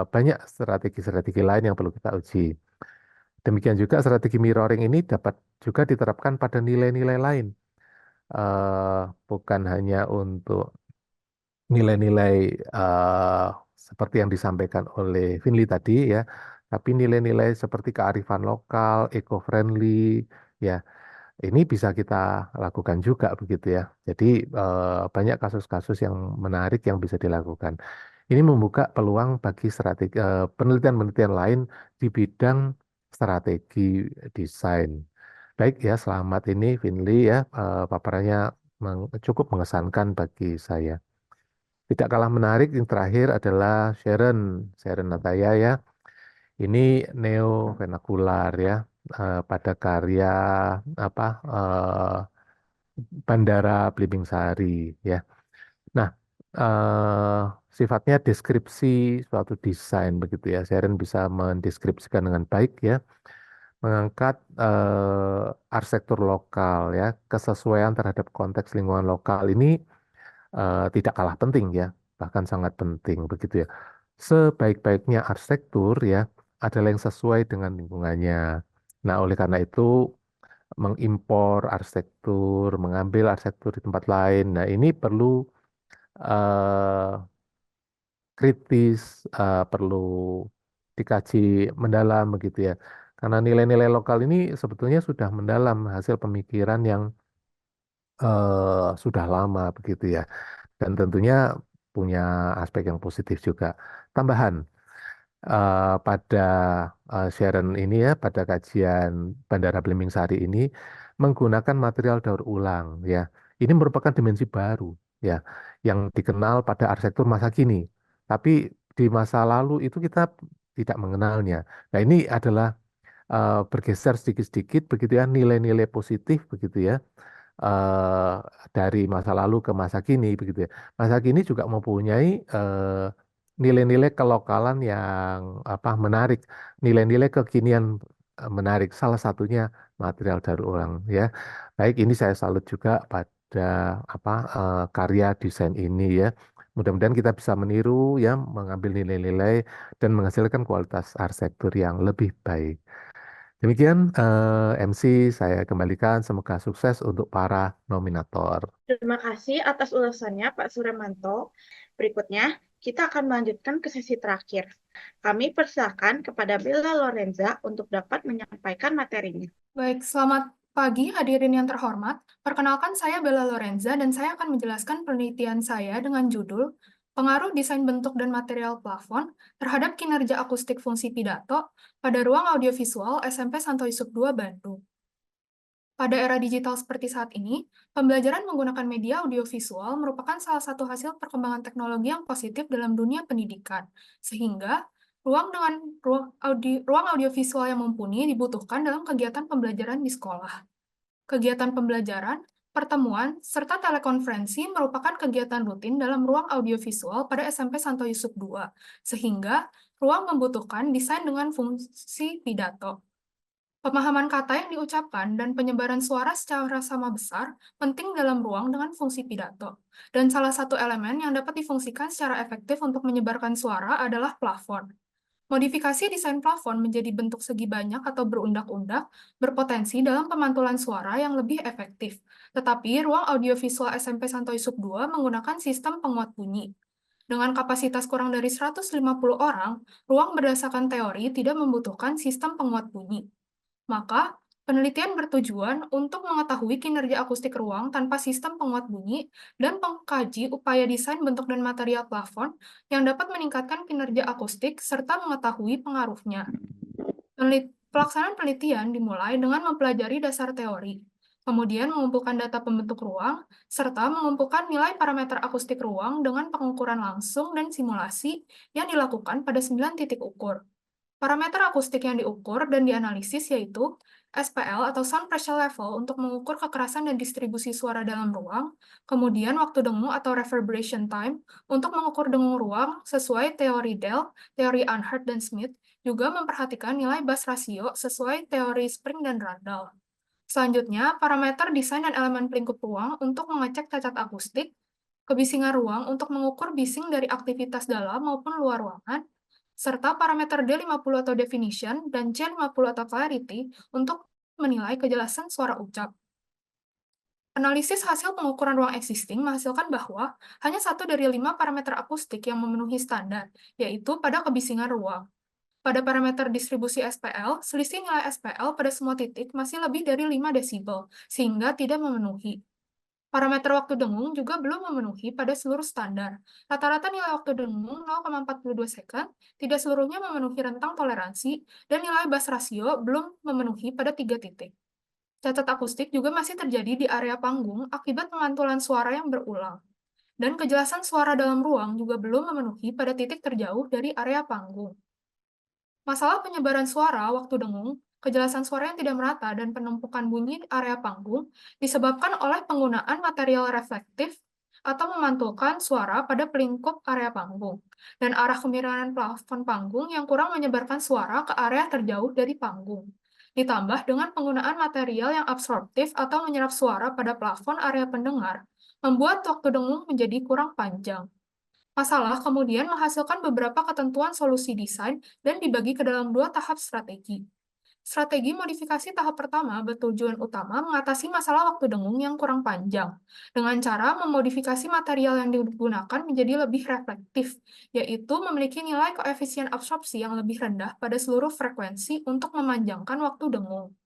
banyak strategi-strategi lain yang perlu kita uji. Demikian juga strategi mirroring ini dapat juga diterapkan pada nilai-nilai lain. Bukan hanya untuk nilai-nilai seperti yang disampaikan oleh Finley tadi ya, tapi nilai-nilai seperti kearifan lokal, eco-friendly, ya, ini bisa kita lakukan juga begitu ya. Jadi banyak kasus-kasus yang menarik yang bisa dilakukan. Ini membuka peluang bagi strategi penelitian-penelitian lain di bidang strategi desain. Baik ya, selamat ini Finley ya, paparannya cukup mengesankan bagi saya. Tidak kalah menarik yang terakhir adalah Sharon Nataya ya. Ini neo vernakular ya, pada karya apa Bandara Belimbing Sari ya. Nah, eh, sifatnya deskripsi suatu desain begitu ya. Sharon bisa mendeskripsikan dengan baik ya, mengangkat arsitektur lokal ya, kesesuaian terhadap konteks lingkungan lokal ini tidak kalah penting ya, bahkan sangat penting begitu ya. Sebaik-baiknya arsitektur ya adalah yang sesuai dengan lingkungannya. Nah, oleh karena itu mengimpor arsitektur, mengambil arsitektur di tempat lain. Nah, ini perlu eh, kritis, perlu dikaji mendalam begitu ya. Karena nilai-nilai lokal ini sebetulnya sudah mendalam hasil pemikiran yang sudah lama begitu ya. Dan tentunya punya aspek yang positif juga. Tambahan pada Sharon ini ya, pada kajian Bandara Belimbing Sari ini menggunakan material daur ulang ya. Ini merupakan dimensi baru ya, yang dikenal pada arsitektur masa kini. Tapi di masa lalu itu kita tidak mengenalnya. Nah, ini adalah bergeser sedikit-sedikit begitu ya, nilai-nilai positif begitu ya, eh, dari masa lalu ke masa kini begitu ya. Masa kini juga mempunyai nilai-nilai kelokalan yang menarik, nilai-nilai kekinian menarik. Salah satunya material daur ulang ya. Baik, ini saya salut juga pada karya desain ini ya. Mudah-mudahan kita bisa meniru ya, mengambil nilai-nilai dan menghasilkan kualitas arsitektur yang lebih baik. Demikian MC saya kembalikan, semoga sukses untuk para nominator. Terima kasih atas ulasannya, Pak Suryamanto. Berikutnya, kita akan melanjutkan ke sesi terakhir. Kami persilakan kepada Bella Lorenza untuk dapat menyampaikan materinya. Baik, selamat pagi hadirin yang terhormat. Perkenalkan saya Bella Lorenza dan saya akan menjelaskan penelitian saya dengan judul Pengaruh Desain Bentuk dan Material Plafon terhadap Kinerja Akustik Fungsi Pidato pada Ruang Audiovisual SMP Santo Yusuf II, Bandung. Pada era digital seperti saat ini, pembelajaran menggunakan media audiovisual merupakan salah satu hasil perkembangan teknologi yang positif dalam dunia pendidikan, sehingga ruang audiovisual yang mumpuni dibutuhkan dalam kegiatan pembelajaran di sekolah. Kegiatan pembelajaran, pertemuan, serta telekonferensi merupakan kegiatan rutin dalam ruang audiovisual pada SMP Santo Yusuf II, sehingga ruang membutuhkan desain dengan fungsi pidato. Pemahaman kata yang diucapkan dan penyebaran suara secara sama besar penting dalam ruang dengan fungsi pidato. Dan salah satu elemen yang dapat difungsikan secara efektif untuk menyebarkan suara adalah plafon. Modifikasi desain plafon menjadi bentuk segi banyak atau berundak-undak berpotensi dalam pemantulan suara yang lebih efektif. Tetapi ruang audiovisual SMP Santo Yusuf II menggunakan sistem penguat bunyi. Dengan kapasitas kurang dari 150 orang, ruang berdasarkan teori tidak membutuhkan sistem penguat bunyi. Maka, Penelitian bertujuan untuk mengetahui kinerja akustik ruang tanpa sistem penguat bunyi dan mengkaji upaya desain bentuk dan material plafon yang dapat meningkatkan kinerja akustik serta mengetahui pengaruhnya. Pelaksanaan penelitian dimulai dengan mempelajari dasar teori, kemudian mengumpulkan data pembentuk ruang, serta mengumpulkan nilai parameter akustik ruang dengan pengukuran langsung dan simulasi yang dilakukan pada 9 titik ukur. Parameter akustik yang diukur dan dianalisis yaitu SPL atau Sound Pressure Level untuk mengukur kekerasan dan distribusi suara dalam ruang, kemudian waktu dengung atau Reverberation Time untuk mengukur dengung ruang sesuai teori Dell, teori Unhart dan Smith, juga memperhatikan nilai bass rasio sesuai teori Spring dan Randall. Selanjutnya, parameter desain dan elemen pelingkup ruang untuk mengecek cacat akustik, kebisingan ruang untuk mengukur bising dari aktivitas dalam maupun luar ruangan, serta parameter D50 atau definition dan C50 atau clarity untuk menilai kejelasan suara ucap. Analisis hasil pengukuran ruang existing menghasilkan bahwa hanya 1 dari 5 parameter akustik yang memenuhi standar, yaitu pada kebisingan ruang. Pada parameter distribusi SPL, selisih nilai SPL pada semua titik masih lebih dari 5 desibel, sehingga tidak memenuhi. Parameter waktu dengung juga belum memenuhi pada seluruh standar. Rata-rata nilai waktu dengung 0,42 second, tidak seluruhnya memenuhi rentang toleransi, dan nilai bass rasio belum memenuhi pada 3 titik. Cacat akustik juga masih terjadi di area panggung akibat pemantulan suara yang berulang. Dan kejelasan suara dalam ruang juga belum memenuhi pada titik terjauh dari area panggung. Masalah penyebaran suara waktu dengung, kejelasan suara yang tidak merata, dan penumpukan bunyi di area panggung disebabkan oleh penggunaan material reflektif atau memantulkan suara pada pelingkup area panggung, dan arah kemiringan plafon panggung yang kurang menyebarkan suara ke area terjauh dari panggung. Ditambah dengan penggunaan material yang absorptif atau menyerap suara pada plafon area pendengar, membuat waktu dengung menjadi kurang panjang. Masalah kemudian menghasilkan beberapa ketentuan solusi desain dan dibagi ke dalam 2 tahap strategi. Strategi modifikasi tahap pertama bertujuan utama mengatasi masalah waktu dengung yang kurang panjang, dengan cara memodifikasi material yang digunakan menjadi lebih reflektif, yaitu memiliki nilai koefisien absorpsi yang lebih rendah pada seluruh frekuensi untuk memanjangkan waktu dengung.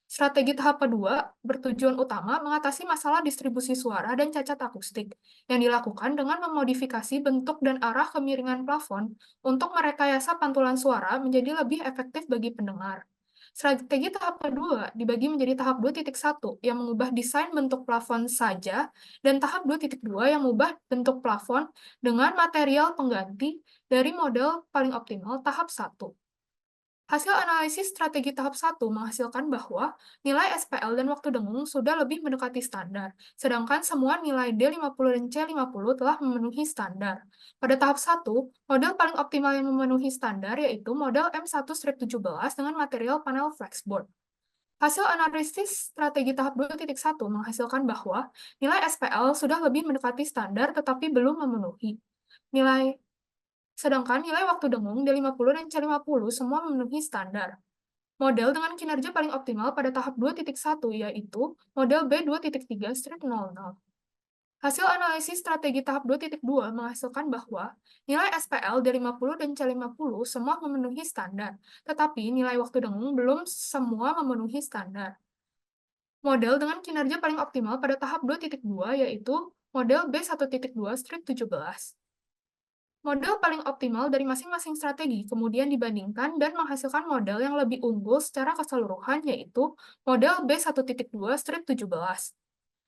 Strategi tahap kedua bertujuan utama mengatasi masalah distribusi suara dan cacat akustik, yang dilakukan dengan memodifikasi bentuk dan arah kemiringan plafon untuk merekayasa pantulan suara menjadi lebih efektif bagi pendengar. Strategi tahap kedua dibagi menjadi tahap 2.1 yang mengubah desain bentuk plafon saja, dan tahap 2.2 yang mengubah bentuk plafon dengan material pengganti dari model paling optimal tahap 1. Hasil analisis strategi tahap 1 menghasilkan bahwa nilai SPL dan waktu dengung sudah lebih mendekati standar, sedangkan semua nilai D50 dan C50 telah memenuhi standar. Pada tahap 1, model paling optimal yang memenuhi standar yaitu model M1-17 dengan material panel flexboard. Hasil analisis strategi tahap 2.1 menghasilkan bahwa nilai SPL sudah lebih mendekati standar tetapi belum memenuhi. Sedangkan nilai waktu dengung D50 dan C50 semua memenuhi standar. Model dengan kinerja paling optimal pada tahap 2.1 yaitu model B2.3/00. Hasil analisis strategi tahap 2.2 menghasilkan bahwa nilai SPL D50 dan C50 semua memenuhi standar, tetapi nilai waktu dengung belum semua memenuhi standar. Model dengan kinerja paling optimal pada tahap 2.2 yaitu model B1.2/17. Model paling optimal dari masing-masing strategi kemudian dibandingkan dan menghasilkan model yang lebih unggul secara keseluruhan, yaitu model B1.2/17.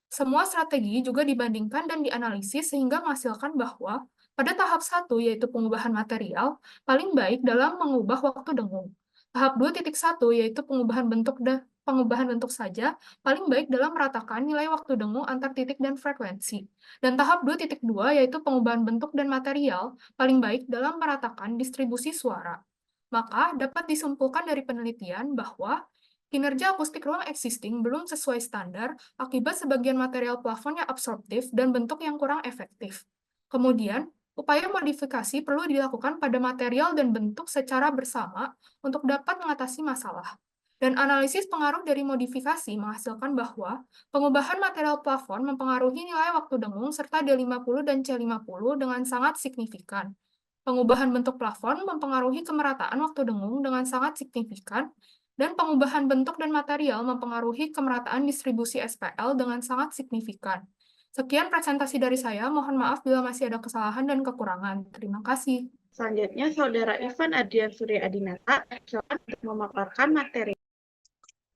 Semua strategi juga dibandingkan dan dianalisis sehingga menghasilkan bahwa pada tahap 1, yaitu pengubahan material, paling baik dalam mengubah waktu dengung. Tahap 2.1, yaitu pengubahan bentuk saja, paling baik dalam meratakan nilai waktu dengung antar titik dan frekuensi. Dan tahap 2.2, yaitu pengubahan bentuk dan material, paling baik dalam meratakan distribusi suara. Maka dapat disimpulkan dari penelitian bahwa kinerja akustik ruang existing belum sesuai standar akibat sebagian material plafon yang absorptif dan bentuk yang kurang efektif. Kemudian, upaya modifikasi perlu dilakukan pada material dan bentuk secara bersama untuk dapat mengatasi masalah. Dan analisis pengaruh dari modifikasi menghasilkan bahwa pengubahan material plafon mempengaruhi nilai waktu dengung serta D50 dan C50 dengan sangat signifikan. Pengubahan bentuk plafon mempengaruhi kemerataan waktu dengung dengan sangat signifikan, dan pengubahan bentuk dan material mempengaruhi kemerataan distribusi SPL dengan sangat signifikan. Sekian presentasi dari saya, mohon maaf bila masih ada kesalahan dan kekurangan. Terima kasih. Selanjutnya, Saudara Ivan Adrian Surya Adinata, silakan untuk memaparkan materi.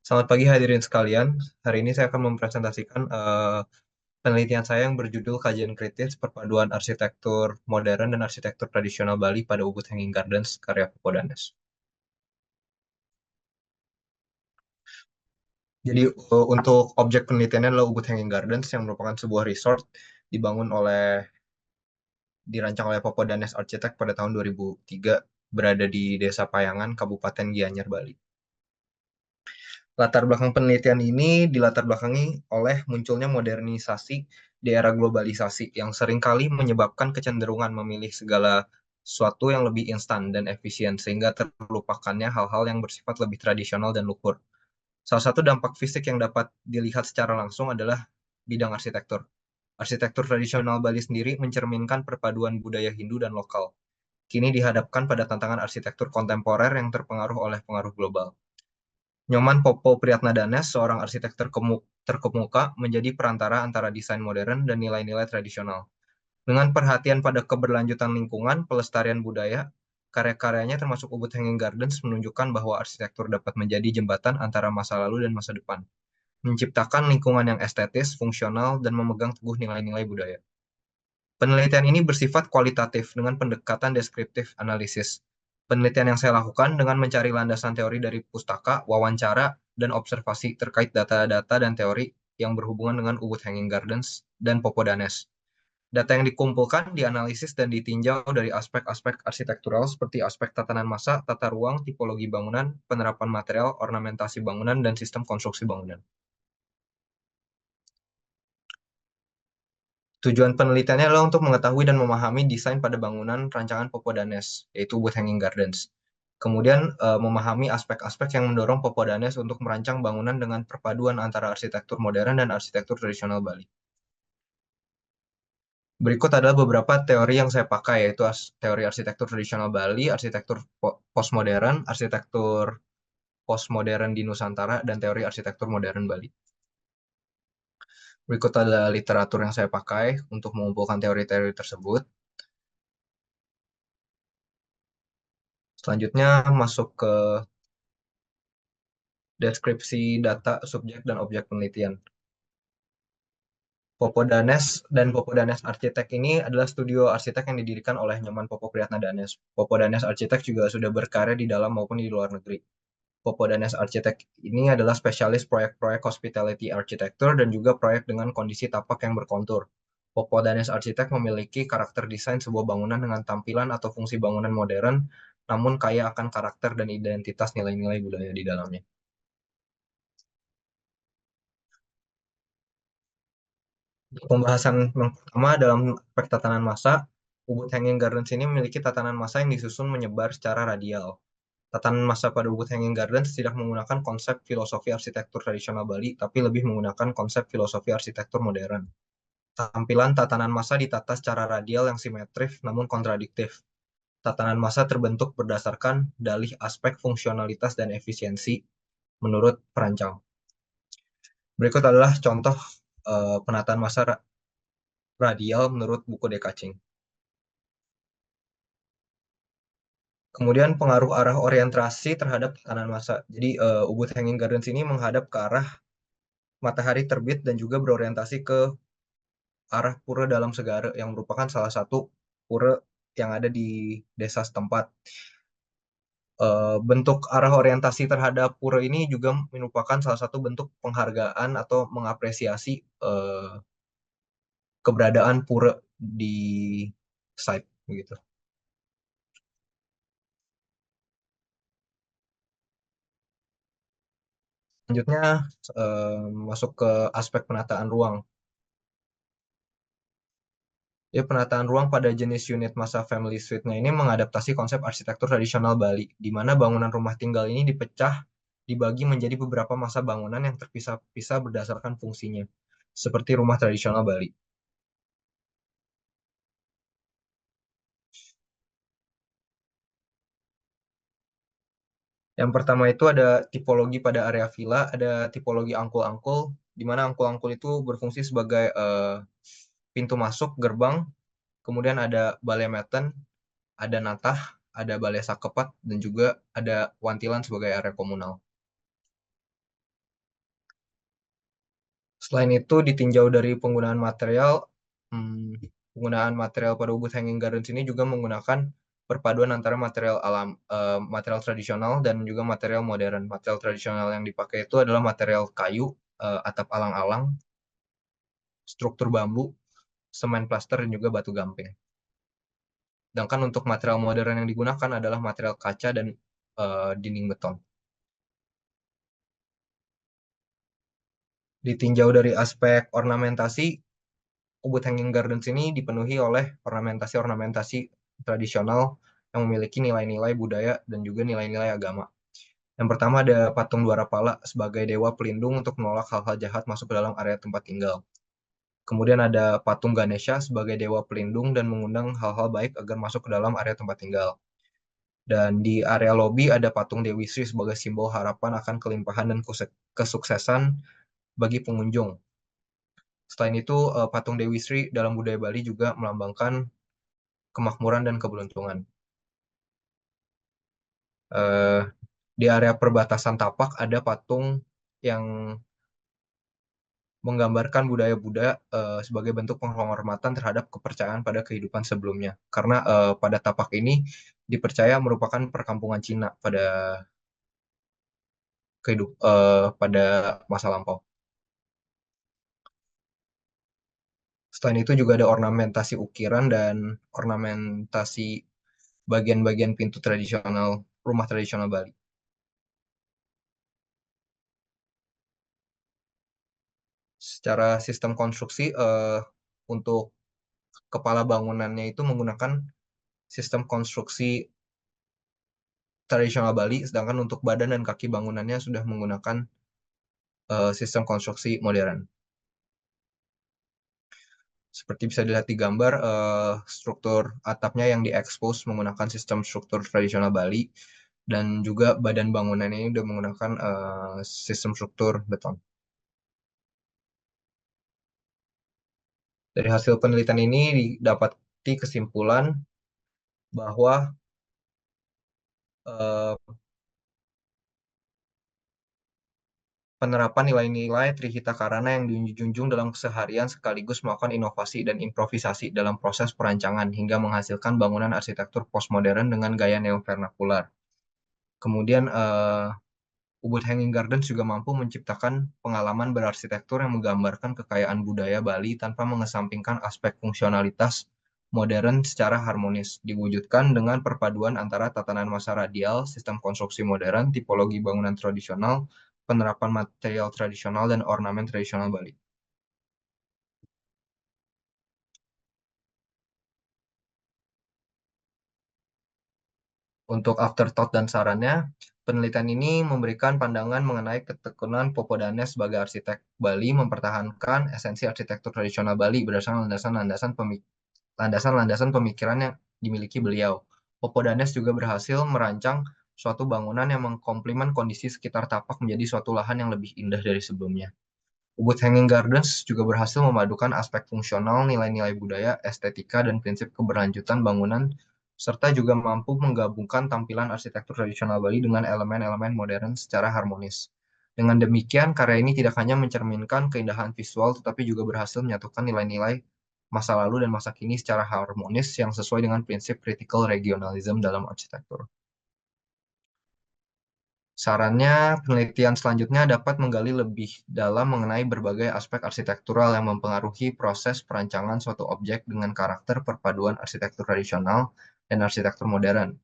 Selamat pagi hadirin sekalian. Hari ini saya akan mempresentasikan penelitian saya yang berjudul Kajian Kritis Perpaduan Arsitektur Modern dan Arsitektur Tradisional Bali pada Ubud Hanging Gardens karya Popo Danes. Jadi untuk objek penelitiannya adalah Ubud Hanging Gardens yang merupakan sebuah resort dirancang oleh Popo Danes Arsitek pada tahun 2003, berada di Desa Payangan, Kabupaten Gianyar, Bali. Latar belakang penelitian ini dilatar belakangi oleh munculnya modernisasi di era globalisasi yang seringkali menyebabkan kecenderungan memilih segala sesuatu yang lebih instan dan efisien sehingga terlupakannya hal-hal yang bersifat lebih tradisional dan luhur. Salah satu dampak fisik yang dapat dilihat secara langsung adalah bidang arsitektur. Arsitektur tradisional Bali sendiri mencerminkan perpaduan budaya Hindu dan lokal. Kini dihadapkan pada tantangan arsitektur kontemporer yang terpengaruh oleh pengaruh global. Nyoman Popo Priatnadanes, seorang arsitek terkemuka, menjadi perantara antara desain modern dan nilai-nilai tradisional. Dengan perhatian pada keberlanjutan lingkungan, pelestarian budaya, karya-karyanya termasuk Ubud Hanging Gardens menunjukkan bahwa arsitektur dapat menjadi jembatan antara masa lalu dan masa depan, menciptakan lingkungan yang estetis, fungsional, dan memegang teguh nilai-nilai budaya. Penelitian ini bersifat kualitatif dengan pendekatan deskriptif analisis. Penelitian yang saya lakukan dengan mencari landasan teori dari pustaka, wawancara, dan observasi terkait data-data dan teori yang berhubungan dengan Ubud Hanging Gardens dan Popo Danes. Data yang dikumpulkan, dianalisis, dan ditinjau dari aspek-aspek arsitektural seperti aspek tatanan massa, tata ruang, tipologi bangunan, penerapan material, ornamentasi bangunan, dan sistem konstruksi bangunan. Tujuan penelitiannya adalah untuk mengetahui dan memahami desain pada bangunan rancangan Popo Danes, yaitu Ubud Hanging Gardens. Kemudian memahami aspek-aspek yang mendorong Popo Danes untuk merancang bangunan dengan perpaduan antara arsitektur modern dan arsitektur tradisional Bali. Berikut adalah beberapa teori yang saya pakai, yaitu teori arsitektur tradisional Bali, arsitektur postmodern, arsitektur postmodern di Nusantara, dan teori arsitektur modern Bali. Berikut adalah literatur yang saya pakai untuk mengumpulkan teori-teori tersebut. Selanjutnya masuk ke deskripsi data, subjek, dan objek penelitian. Popo Danes dan Popo Danes Arsitek ini adalah studio arsitek yang didirikan oleh Nyoman Popo Priatnadanes. Popo Danes Arsitek juga sudah berkarya di dalam maupun di luar negeri. Popo Danes Arsitek ini adalah spesialis proyek-proyek hospitality architecture dan juga proyek dengan kondisi tapak yang berkontur. Popo Danes Arsitek memiliki karakter desain sebuah bangunan dengan tampilan atau fungsi bangunan modern, namun kaya akan karakter dan identitas nilai-nilai budaya di dalamnya. Pembahasan yang pertama dalam aspek tatanan massa, Ubud Hanging Gardens ini memiliki tatanan massa yang disusun menyebar secara radial. Tatanan massa pada Ubud Hanging Gardens tidak menggunakan konsep filosofi arsitektur tradisional Bali, tapi lebih menggunakan konsep filosofi arsitektur modern. Tampilan tatanan massa ditata secara radial yang simetris namun kontradiktif. Tatanan massa terbentuk berdasarkan dalih aspek fungsionalitas dan efisiensi menurut perancang. Berikut adalah contoh penataan massa radial menurut buku Dekaching. Kemudian pengaruh arah orientasi terhadap tatanan massa. Jadi Ubud Hanging Gardens ini menghadap ke arah matahari terbit dan juga berorientasi ke arah pura dalam segara yang merupakan salah satu pura yang ada di desa setempat. Bentuk arah orientasi terhadap pura ini juga merupakan salah satu bentuk penghargaan atau mengapresiasi keberadaan pura di site begitu. Selanjutnya masuk ke aspek penataan ruang. Ya, penataan ruang pada jenis unit massa family suite-nya ini mengadaptasi konsep arsitektur tradisional Bali, di mana bangunan rumah tinggal ini dibagi menjadi beberapa massa bangunan yang terpisah-pisah berdasarkan fungsinya, seperti rumah tradisional Bali. Yang pertama itu ada tipologi pada area villa, ada tipologi angkul-angkul, di mana angkul-angkul itu berfungsi sebagai pintu masuk, gerbang, kemudian ada balai meten, ada natah, ada balai sakepat, dan juga ada wantilan sebagai area komunal. Selain itu, ditinjau dari penggunaan material pada Ubud Hanging Gardens ini juga menggunakan perpaduan antara material tradisional dan juga material modern. Material tradisional yang dipakai itu adalah material kayu, atap alang-alang, struktur bambu, semen plaster, dan juga batu gamping. Sedangkan untuk material modern yang digunakan adalah material kaca dan dinding beton. Ditinjau dari aspek ornamentasi, Ubud Hanging Gardens ini dipenuhi oleh ornamentasi tradisional yang memiliki nilai-nilai budaya dan juga nilai-nilai agama. Yang pertama ada patung Dwarapala sebagai dewa pelindung untuk menolak hal-hal jahat masuk ke dalam area tempat tinggal. Kemudian ada patung Ganesha sebagai dewa pelindung dan mengundang hal-hal baik agar masuk ke dalam area tempat tinggal. Dan di area lobi ada patung Dewi Sri sebagai simbol harapan akan kelimpahan dan kesuksesan bagi pengunjung. Selain itu, patung Dewi Sri dalam budaya Bali juga melambangkan kemakmuran dan keberuntungan. Di area perbatasan tapak ada patung yang menggambarkan budaya Buddha sebagai bentuk penghormatan terhadap kepercayaan pada kehidupan sebelumnya. Karena pada tapak ini dipercaya merupakan perkampungan Cina pada masa lampau. Selain itu juga ada ornamentasi ukiran dan ornamentasi bagian-bagian pintu tradisional rumah tradisional Bali. Secara sistem konstruksi untuk kepala bangunannya itu menggunakan sistem konstruksi tradisional Bali, sedangkan untuk badan dan kaki bangunannya sudah menggunakan sistem konstruksi modern. Seperti bisa dilihat di gambar, struktur atapnya yang diekspos menggunakan sistem struktur tradisional Bali, dan juga badan bangunan ini sudah menggunakan sistem struktur beton. Dari hasil penelitian ini didapati kesimpulan bahwa penerapan nilai-nilai Trihita Karana yang dijunjung dalam keseharian sekaligus melakukan inovasi dan improvisasi dalam proses perancangan hingga menghasilkan bangunan arsitektur postmodern dengan gaya neovernakular. Kemudian Ubud Hanging Gardens juga mampu menciptakan pengalaman berarsitektur yang menggambarkan kekayaan budaya Bali tanpa mengesampingkan aspek fungsionalitas modern secara harmonis, diwujudkan dengan perpaduan antara tatanan masa radial, sistem konstruksi modern, tipologi bangunan tradisional, penerapan material tradisional, dan ornamen tradisional Bali. Untuk afterthought dan sarannya, penelitian ini memberikan pandangan mengenai ketekunan Popodanes sebagai arsitek Bali mempertahankan esensi arsitektur tradisional Bali berdasarkan landasan-landasan pemikiran yang dimiliki beliau. Popodanes juga berhasil merancang suatu bangunan yang mengkomplement kondisi sekitar tapak menjadi suatu lahan yang lebih indah dari sebelumnya. Ubud Hanging Gardens juga berhasil memadukan aspek fungsional, nilai-nilai budaya, estetika, dan prinsip keberlanjutan bangunan, serta juga mampu menggabungkan tampilan arsitektur tradisional Bali dengan elemen-elemen modern secara harmonis. Dengan demikian, karya ini tidak hanya mencerminkan keindahan visual, tetapi juga berhasil menyatukan nilai-nilai masa lalu dan masa kini secara harmonis yang sesuai dengan prinsip critical regionalism dalam arsitektur. Sarannya, penelitian selanjutnya dapat menggali lebih dalam mengenai berbagai aspek arsitektural yang mempengaruhi proses perancangan suatu objek dengan karakter perpaduan arsitektur tradisional dan arsitektur modern.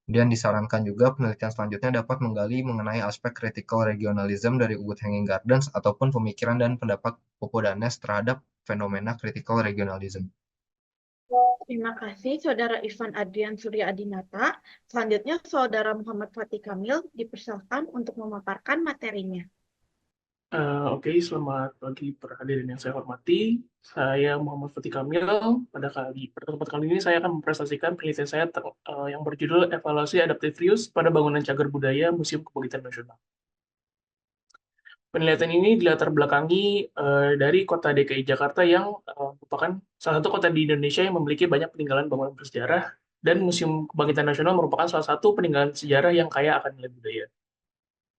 Kemudian disarankan juga penelitian selanjutnya dapat menggali mengenai aspek critical regionalism dari Ubud Hanging Gardens ataupun pemikiran dan pendapat Popodanes terhadap fenomena critical regionalism. Terima kasih, Saudara Ivan Adrian Surya Adinata. Selanjutnya, Saudara Muhammad Fatih Kamil dipersilakan untuk memaparkan materinya. Oke, selamat pagi para hadirin yang saya hormati. Saya Muhammad Fatih Kamil. Pada kesempatan kali ini saya akan mempresentasikan penelitian saya yang berjudul Evaluasi Adaptive Reuse pada Bangunan Cagar Budaya Museum Kebangkitan Nasional. Penelitian ini dilatar belakangi dari kota DKI Jakarta yang merupakan salah satu kota di Indonesia yang memiliki banyak peninggalan bangunan bersejarah, dan Museum Kebangkitan Nasional merupakan salah satu peninggalan sejarah yang kaya akan nilai budaya.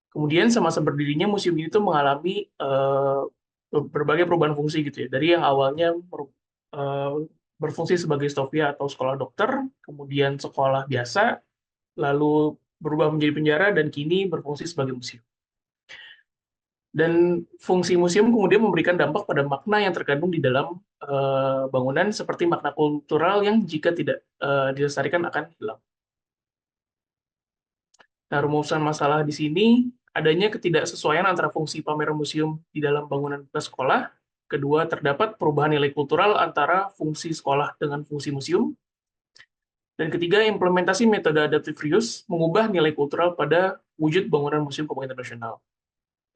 Kemudian semasa berdirinya museum ini tuh mengalami berbagai perubahan fungsi gitu ya. Dari yang awalnya berfungsi sebagai stovia atau sekolah dokter, kemudian sekolah biasa, lalu berubah menjadi penjara, dan kini berfungsi sebagai museum. Dan fungsi museum kemudian memberikan dampak pada makna yang terkandung di dalam bangunan, seperti makna kultural yang jika tidak dilestarikan akan hilang. Nah, rumusan masalah di sini adanya ketidaksesuaian antara fungsi pameran museum di dalam bangunan sekolah. Kedua, terdapat perubahan nilai kultural antara fungsi sekolah dengan fungsi museum. Dan ketiga, implementasi metode adaptive reuse mengubah nilai kultural pada wujud bangunan Museum Kebangkitan Nasional.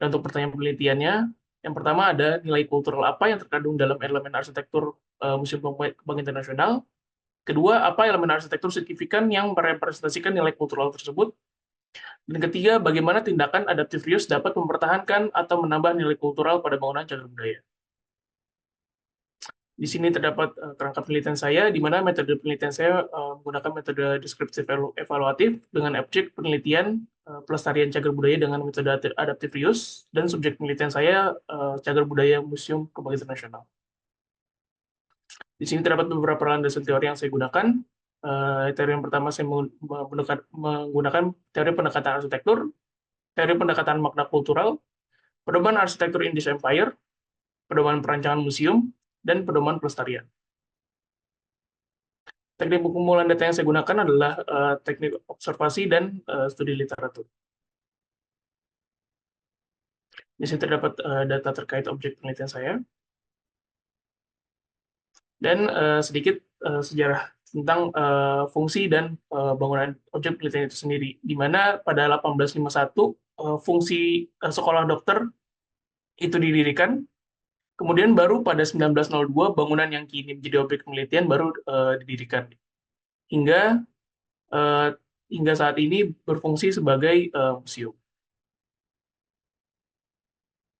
Dan untuk pertanyaan penelitiannya, yang pertama ada nilai kultural apa yang terkandung dalam elemen arsitektur Museum Kebangkitan Nasional. Kedua, apa elemen arsitektur signifikan yang merepresentasikan nilai kultural tersebut. Dan ketiga, bagaimana tindakan adaptive reuse dapat mempertahankan atau menambah nilai kultural pada bangunan cagar budaya. Di sini terdapat kerangka penelitian saya, di mana metode penelitian saya menggunakan metode deskriptif evaluatif dengan objek penelitian pelestarian cagar budaya dengan metode adaptive reuse, dan subjek penelitian saya cagar budaya Museum Kebangkitan Nasional. Di sini terdapat beberapa landasan teori yang saya gunakan. Teori yang pertama saya menggunakan teori pendekatan arsitektur, teori pendekatan makna kultural, pedoman arsitektur Indus Empire, pedoman perancangan museum, dan pedoman pelestarian. Teknik pengumpulan data yang saya gunakan adalah teknik observasi dan studi literatur. Di sini terdapat data terkait objek penelitian saya. Dan sedikit sejarah tentang fungsi dan bangunan objek penelitian itu sendiri, di mana pada 1851 fungsi sekolah dokter itu didirikan, kemudian baru pada 1902 bangunan yang kini menjadi objek penelitian baru didirikan, hingga saat ini berfungsi sebagai museum.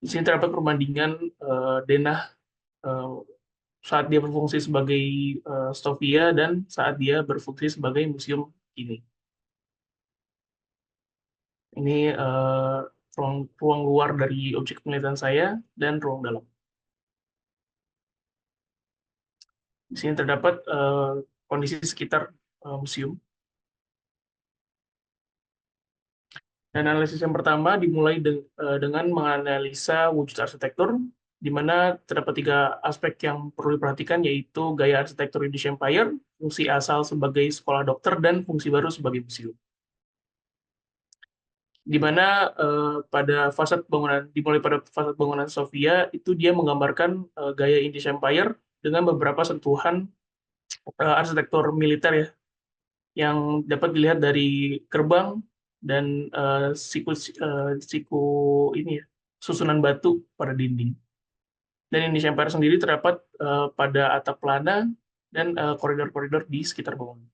Di sini terdapat perbandingan denah saat dia berfungsi sebagai stovia dan saat dia berfungsi sebagai museum ini. Ini ruang luar dari objek penelitian saya dan ruang dalam. Di sini terdapat kondisi sekitar museum. Dan analisis yang pertama dimulai dengan menganalisa wujud arsitektur, di mana terdapat 3 aspek yang perlu diperhatikan, yaitu gaya arsitektur Indus Empire, fungsi asal sebagai sekolah dokter, dan fungsi baru sebagai museum. Di mana dimulai pada fasad bangunan Sofia, itu dia menggambarkan gaya Indus Empire dengan beberapa sentuhan arsitektur militer ya, yang dapat dilihat dari gerbang dan susunan batu pada dinding. Dan Indus Empire sendiri terdapat pada atap pelana dan koridor-koridor di sekitar bangunan.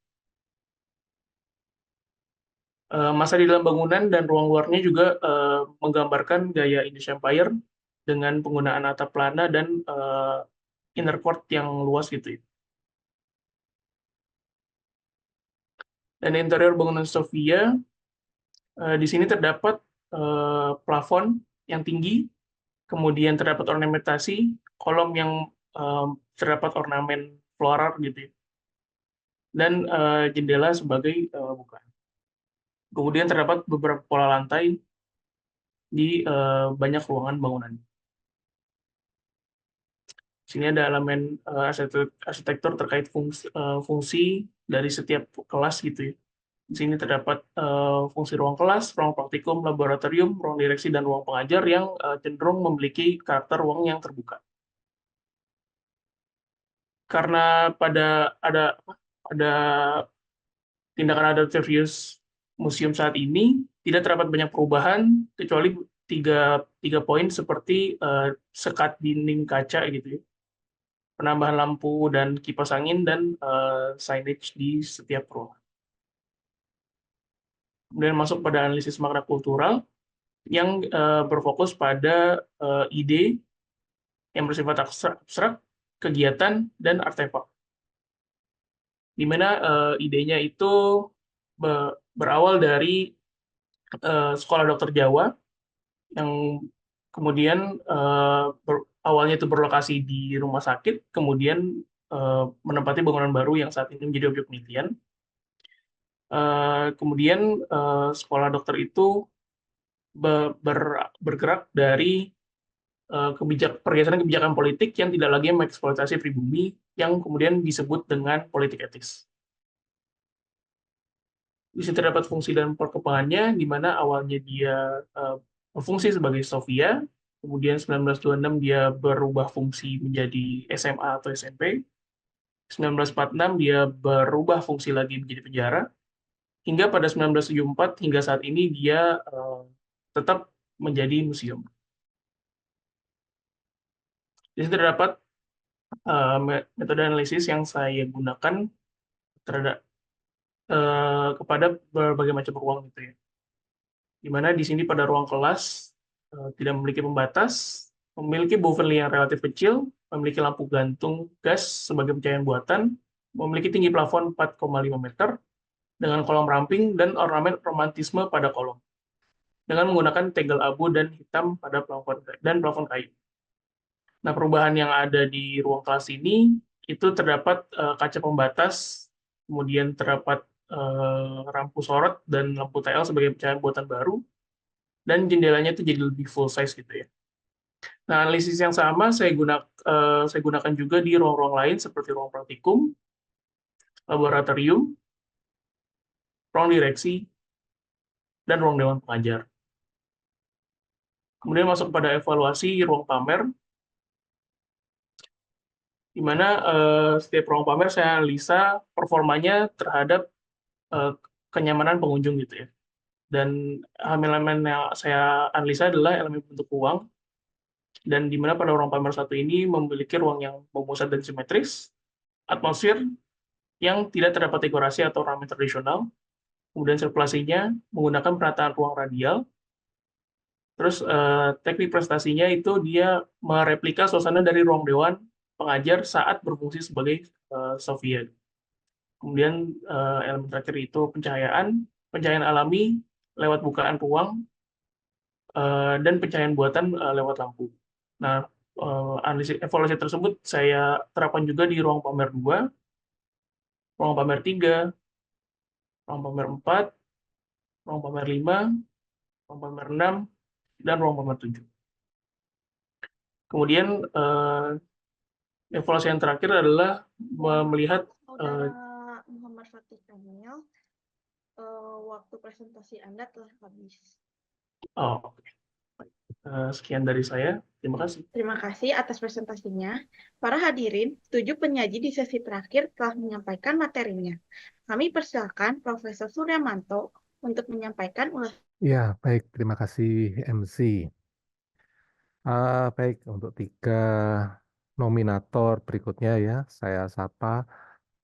Masa di dalam bangunan dan ruang luarnya juga menggambarkan gaya Indus Empire dengan penggunaan atap pelana dan inner court yang luas gitu ya. Dan interior bangunan Sofia, di sini terdapat plafon yang tinggi, kemudian terdapat ornamentasi, kolom yang terdapat ornamen floral gitu ya, dan jendela sebagai bukaan. Kemudian terdapat beberapa pola lantai di banyak ruangan bangunan. Di sini ada elemen arsitektur terkait fungsi dari setiap kelas gitu ya. Di sini terdapat fungsi ruang kelas, ruang praktikum, laboratorium, ruang direksi, dan ruang pengajar yang cenderung memiliki karakter ruang yang terbuka. Karena ada tindakan adaptive reuse museum saat ini, tidak terdapat banyak perubahan, kecuali tiga poin seperti sekat dinding kaca gitu ya, penambahan lampu dan kipas angin, dan signage di setiap ruangan. Kemudian masuk pada analisis makna kultural yang berfokus pada ide yang bersifat abstrak, kegiatan, dan artefak. Di mana idenya itu berawal dari sekolah dokter Jawa yang kemudian awalnya itu berlokasi di rumah sakit, kemudian menempati bangunan baru yang saat ini menjadi objek penelitian. Kemudian sekolah dokter itu bergerak dari pergeseran kebijakan politik yang tidak lagi mengeksploitasi pribumi, yang kemudian disebut dengan politik etis. Di situ terdapat fungsi dan perkembangannya, di mana awalnya dia berfungsi sebagai Sofia, kemudian 1926 dia berubah fungsi menjadi SMA atau SMP, 1946 dia berubah fungsi lagi menjadi penjara, hingga pada 1974 hingga saat ini dia tetap menjadi museum. Di situ terdapat metode analisis yang saya gunakan terhadap kepada berbagai macam ruang gitu ya. Di mana di sini pada ruang kelas tidak memiliki pembatas, memiliki bouffant yang relatif kecil, memiliki lampu gantung gas sebagai pencahayaan buatan, memiliki tinggi plafon 4,5 meter, dengan kolom ramping dan ornamen romantisme pada kolom, dengan menggunakan tegel abu dan hitam pada plafon kayu. Nah, perubahan yang ada di ruang kelas ini itu terdapat kaca pembatas, kemudian terdapat lampu sorot dan lampu TL sebagai pencahayaan buatan baru, dan jendelanya itu jadi lebih full size gitu ya. Nah, analisis yang sama saya gunakan juga di ruang-ruang lain seperti ruang praktikum, laboratorium, ruang direksi, dan ruang dewan pengajar. Kemudian masuk pada evaluasi ruang pamer, di mana setiap ruang pamer saya analisa performanya terhadap kenyamanan pengunjung gitu ya. Dan elemen yang saya analisa adalah elemen bentuk ruang, dan di mana pada ruang pamer satu ini memiliki ruang yang memusat dan simetris, atmosfer yang tidak terdapat dekorasi atau ornamen tradisional, kemudian sirkulasinya menggunakan penataan ruang radial, terus teknik prestasinya itu dia mereplika suasana dari ruang dewan pengajar saat berfungsi sebagai Sofia. Kemudian elemen terakhir itu pencahayaan alami lewat bukaan ruang, dan pencahayaan buatan lewat lampu. Nah, evaluasi tersebut saya terapkan juga di ruang pamer 2, ruang pamer 3, ruang pamer 4, ruang pamer 5, ruang pamer 6, dan ruang pamer 7. Kemudian evaluasi yang terakhir adalah melihat Saudara Muhammad Fatih Kamil, waktu presentasi Anda telah habis. Oke. Sekian dari saya. Terima kasih. Terima kasih atas presentasinya. Para hadirin, 7 penyaji di sesi terakhir telah menyampaikan materinya. Kami persilakan Profesor Suryamanto untuk menyampaikan ulasan. Ya, baik. Terima kasih MC. Baik, untuk 3 nominator berikutnya ya, saya sapa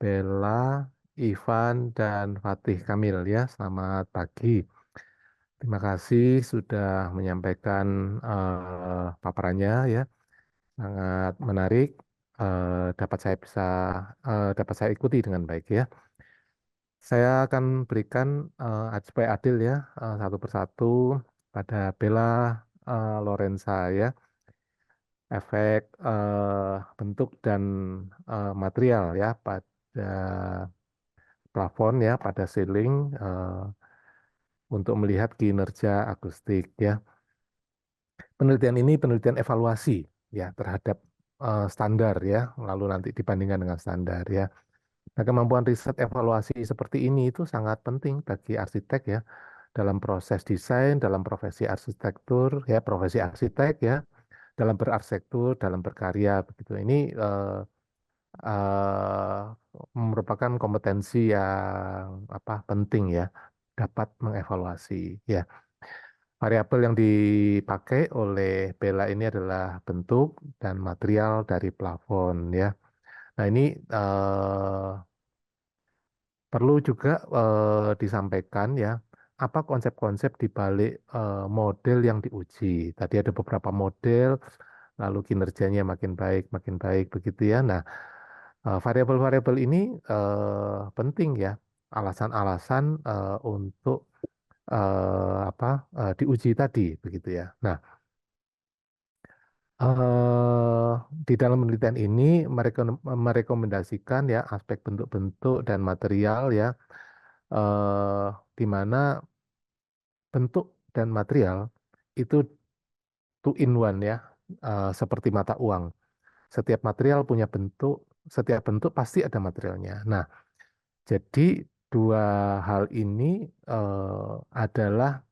Bella, Ivan, dan Fatih Kamil ya. Selamat pagi. Terima kasih sudah menyampaikan paparannya ya, sangat menarik. Dapat saya ikuti dengan baik ya. Saya akan berikan supaya adil ya, satu persatu pada Bella Lorenza ya, efek bentuk dan material ya pada plafon ya, pada ceiling untuk melihat kinerja akustik ya. Penelitian ini penelitian evaluasi ya terhadap standar ya, lalu nanti dibandingkan dengan standar ya. Nah, kemampuan riset evaluasi seperti ini itu sangat penting bagi arsitek ya, dalam proses desain, dalam profesi arsitektur ya, profesi arsitek ya, dalam berarsitektur, dalam berkarya begitu. Ini merupakan kompetensi yang penting ya, dapat mengevaluasi ya. Variabel yang dipakai oleh Bella ini adalah bentuk dan material dari plafon ya. Nah, ini perlu juga disampaikan ya, apa konsep-konsep di balik model yang diuji. Tadi ada beberapa model, lalu kinerjanya makin baik begitu ya. Nah, variabel-variabel ini penting ya, alasan-alasan untuk diuji tadi begitu ya. Nah, di dalam penelitian ini mereka merekomendasikan ya aspek bentuk-bentuk dan material ya, di mana bentuk dan material itu two in one ya, seperti mata uang. Setiap material punya bentuk, setiap bentuk pasti ada materialnya. Nah, jadi dua hal ini adalah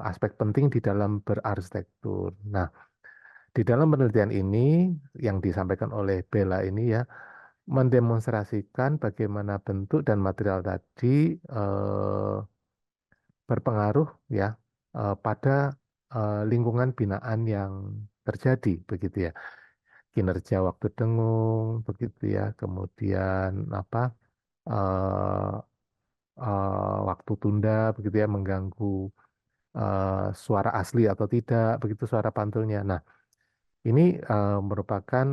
aspek penting di dalam berarsitektur. Nah, di dalam penelitian ini yang disampaikan oleh Bella ini ya, mendemonstrasikan bagaimana bentuk dan material tadi berpengaruh ya pada lingkungan binaan yang terjadi begitu ya. Kinerja waktu dengung begitu ya, kemudian eh, waktu tunda begitu ya, mengganggu suara asli atau tidak begitu, suara pantulnya. Nah, ini merupakan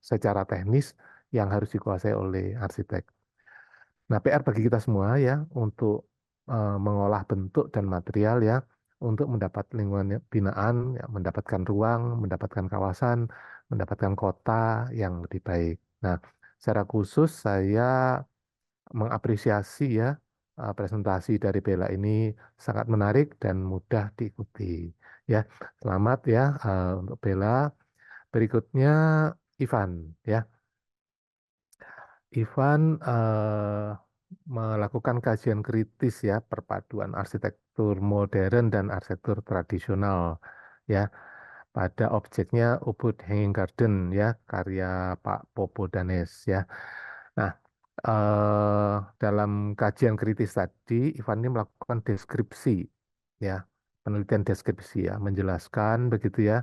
secara teknis yang harus dikuasai oleh arsitek. Nah, PR bagi kita semua ya untuk mengolah bentuk dan material ya, untuk mendapat lingkungan binaan, ya, mendapatkan ruang, mendapatkan kawasan, mendapatkan kota yang lebih baik. Nah, secara khusus saya mengapresiasi ya presentasi dari Bella ini sangat menarik dan mudah diikuti. Ya, selamat ya untuk Bella. Berikutnya Ivan ya. Ivan melakukan kajian kritis ya perpaduan arsitektur modern dan arsitektur tradisional ya pada objeknya Ubud Hanging Garden ya, karya Pak Popo Danes ya. Nah, dalam kajian kritis tadi Ivan ini melakukan deskripsi ya, penelitian deskripsi ya, menjelaskan begitu ya,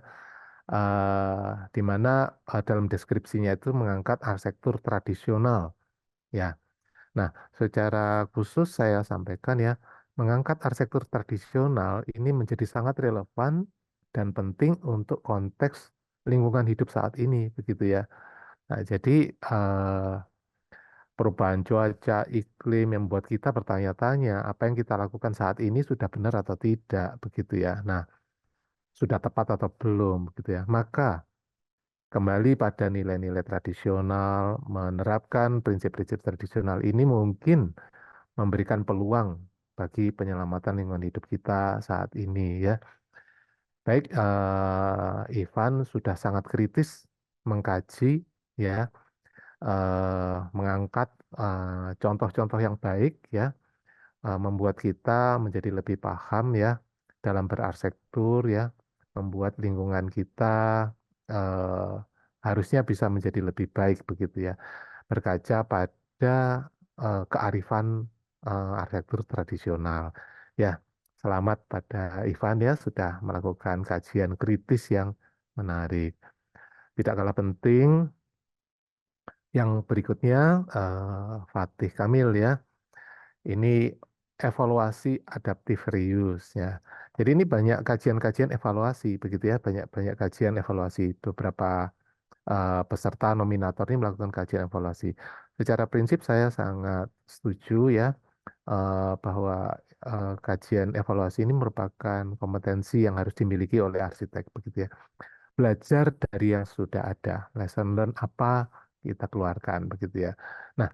di mana dalam deskripsinya itu mengangkat arsitektur tradisional ya. Nah, secara khusus saya sampaikan ya, mengangkat arsitektur tradisional ini menjadi sangat relevan dan penting untuk konteks lingkungan hidup saat ini, begitu ya. Nah, jadi perubahan cuaca, iklim yang membuat kita bertanya-tanya, apa yang kita lakukan saat ini sudah benar atau tidak, begitu ya. Nah, sudah tepat atau belum, begitu ya. Maka kembali pada nilai-nilai tradisional, menerapkan prinsip-prinsip tradisional ini mungkin memberikan peluang bagi penyelamatan lingkungan hidup kita saat ini ya. Baik, Ivan sudah sangat kritis mengkaji ya, mengangkat contoh-contoh yang baik ya, membuat kita menjadi lebih paham ya dalam berarsitektur ya, membuat lingkungan kita eh, harusnya bisa menjadi lebih baik begitu ya, berkaca pada kearifan arsitektur tradisional. Ya, selamat pada Ivan ya sudah melakukan kajian kritis yang menarik. Tidak kalah penting, yang berikutnya Fatih Kamil ya. Ini evaluasi adaptive reuse ya. Jadi ini banyak kajian-kajian evaluasi begitu ya, banyak kajian evaluasi. Beberapa peserta nominator ini melakukan kajian evaluasi. Secara prinsip saya sangat setuju ya bahwa kajian evaluasi ini merupakan kompetensi yang harus dimiliki oleh arsitek begitu ya. Belajar dari yang sudah ada, lesson learn apa kita keluarkan begitu ya. Nah,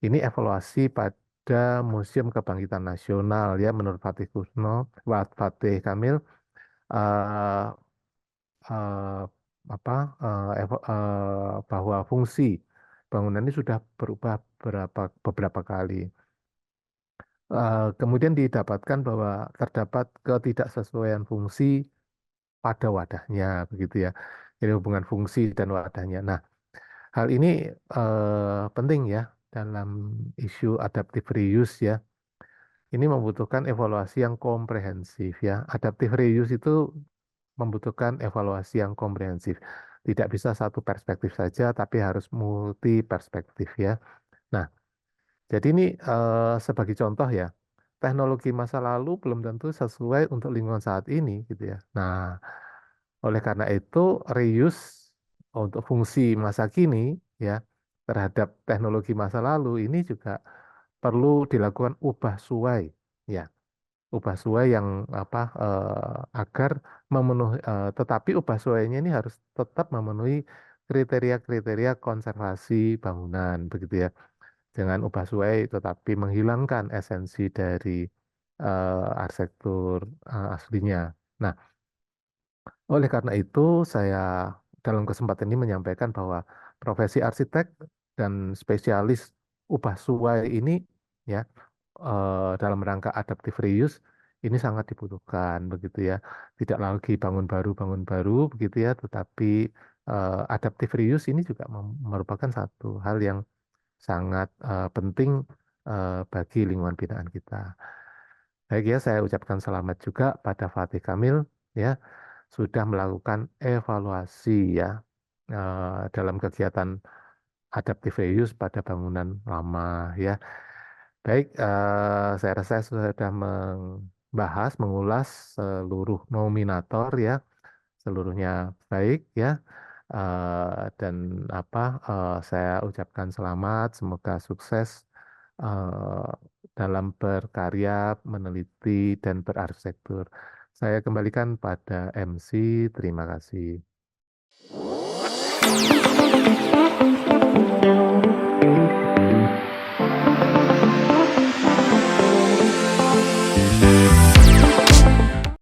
ini evaluasi pada Museum Kebangkitan Nasional ya, menurut Fatih Kamil eh, eh, bahwa fungsi bangunan ini sudah berubah beberapa kali. Kemudian didapatkan bahwa terdapat ketidaksesuaian fungsi pada wadahnya, begitu ya. Jadi hubungan fungsi dan wadahnya. Nah, hal ini penting ya dalam isu adaptive reuse ya. ini membutuhkan evaluasi yang komprehensif ya. Adaptive reuse itu membutuhkan evaluasi yang komprehensif. Tidak bisa satu perspektif saja, tapi harus multi perspektif ya. Nah, jadi ini sebagai contoh ya, teknologi masa lalu belum tentu sesuai untuk lingkungan saat ini gitu ya. Nah, oleh karena itu reuse untuk fungsi masa kini ya terhadap teknologi masa lalu ini juga perlu dilakukan ubah suai ya. Ubah suai yang agar memenuhi tetapi ubah suainya ini harus tetap memenuhi kriteria-kriteria konservasi bangunan begitu ya. Jangan ubah suai tetapi menghilangkan esensi dari arsitektur aslinya. Nah, oleh karena itu saya dalam kesempatan ini menyampaikan bahwa profesi arsitek dan spesialis ubah suai ini ya dalam rangka adaptive reuse ini sangat dibutuhkan begitu ya. Tidak lagi bangun baru begitu ya, tetapi adaptive reuse ini juga merupakan satu hal yang sangat penting bagi lingkungan binaan kita. Baik ya, saya ucapkan selamat juga pada Fatih Kamil ya sudah melakukan evaluasi ya dalam kegiatan adaptive reuse pada bangunan lama ya. Baik, saya rasa saya sudah membahas, mengulas seluruh nominator ya, seluruhnya baik ya. Dan saya ucapkan selamat, semoga sukses dalam berkarya, meneliti, dan berarsitektur. Saya kembalikan pada MC, terima kasih.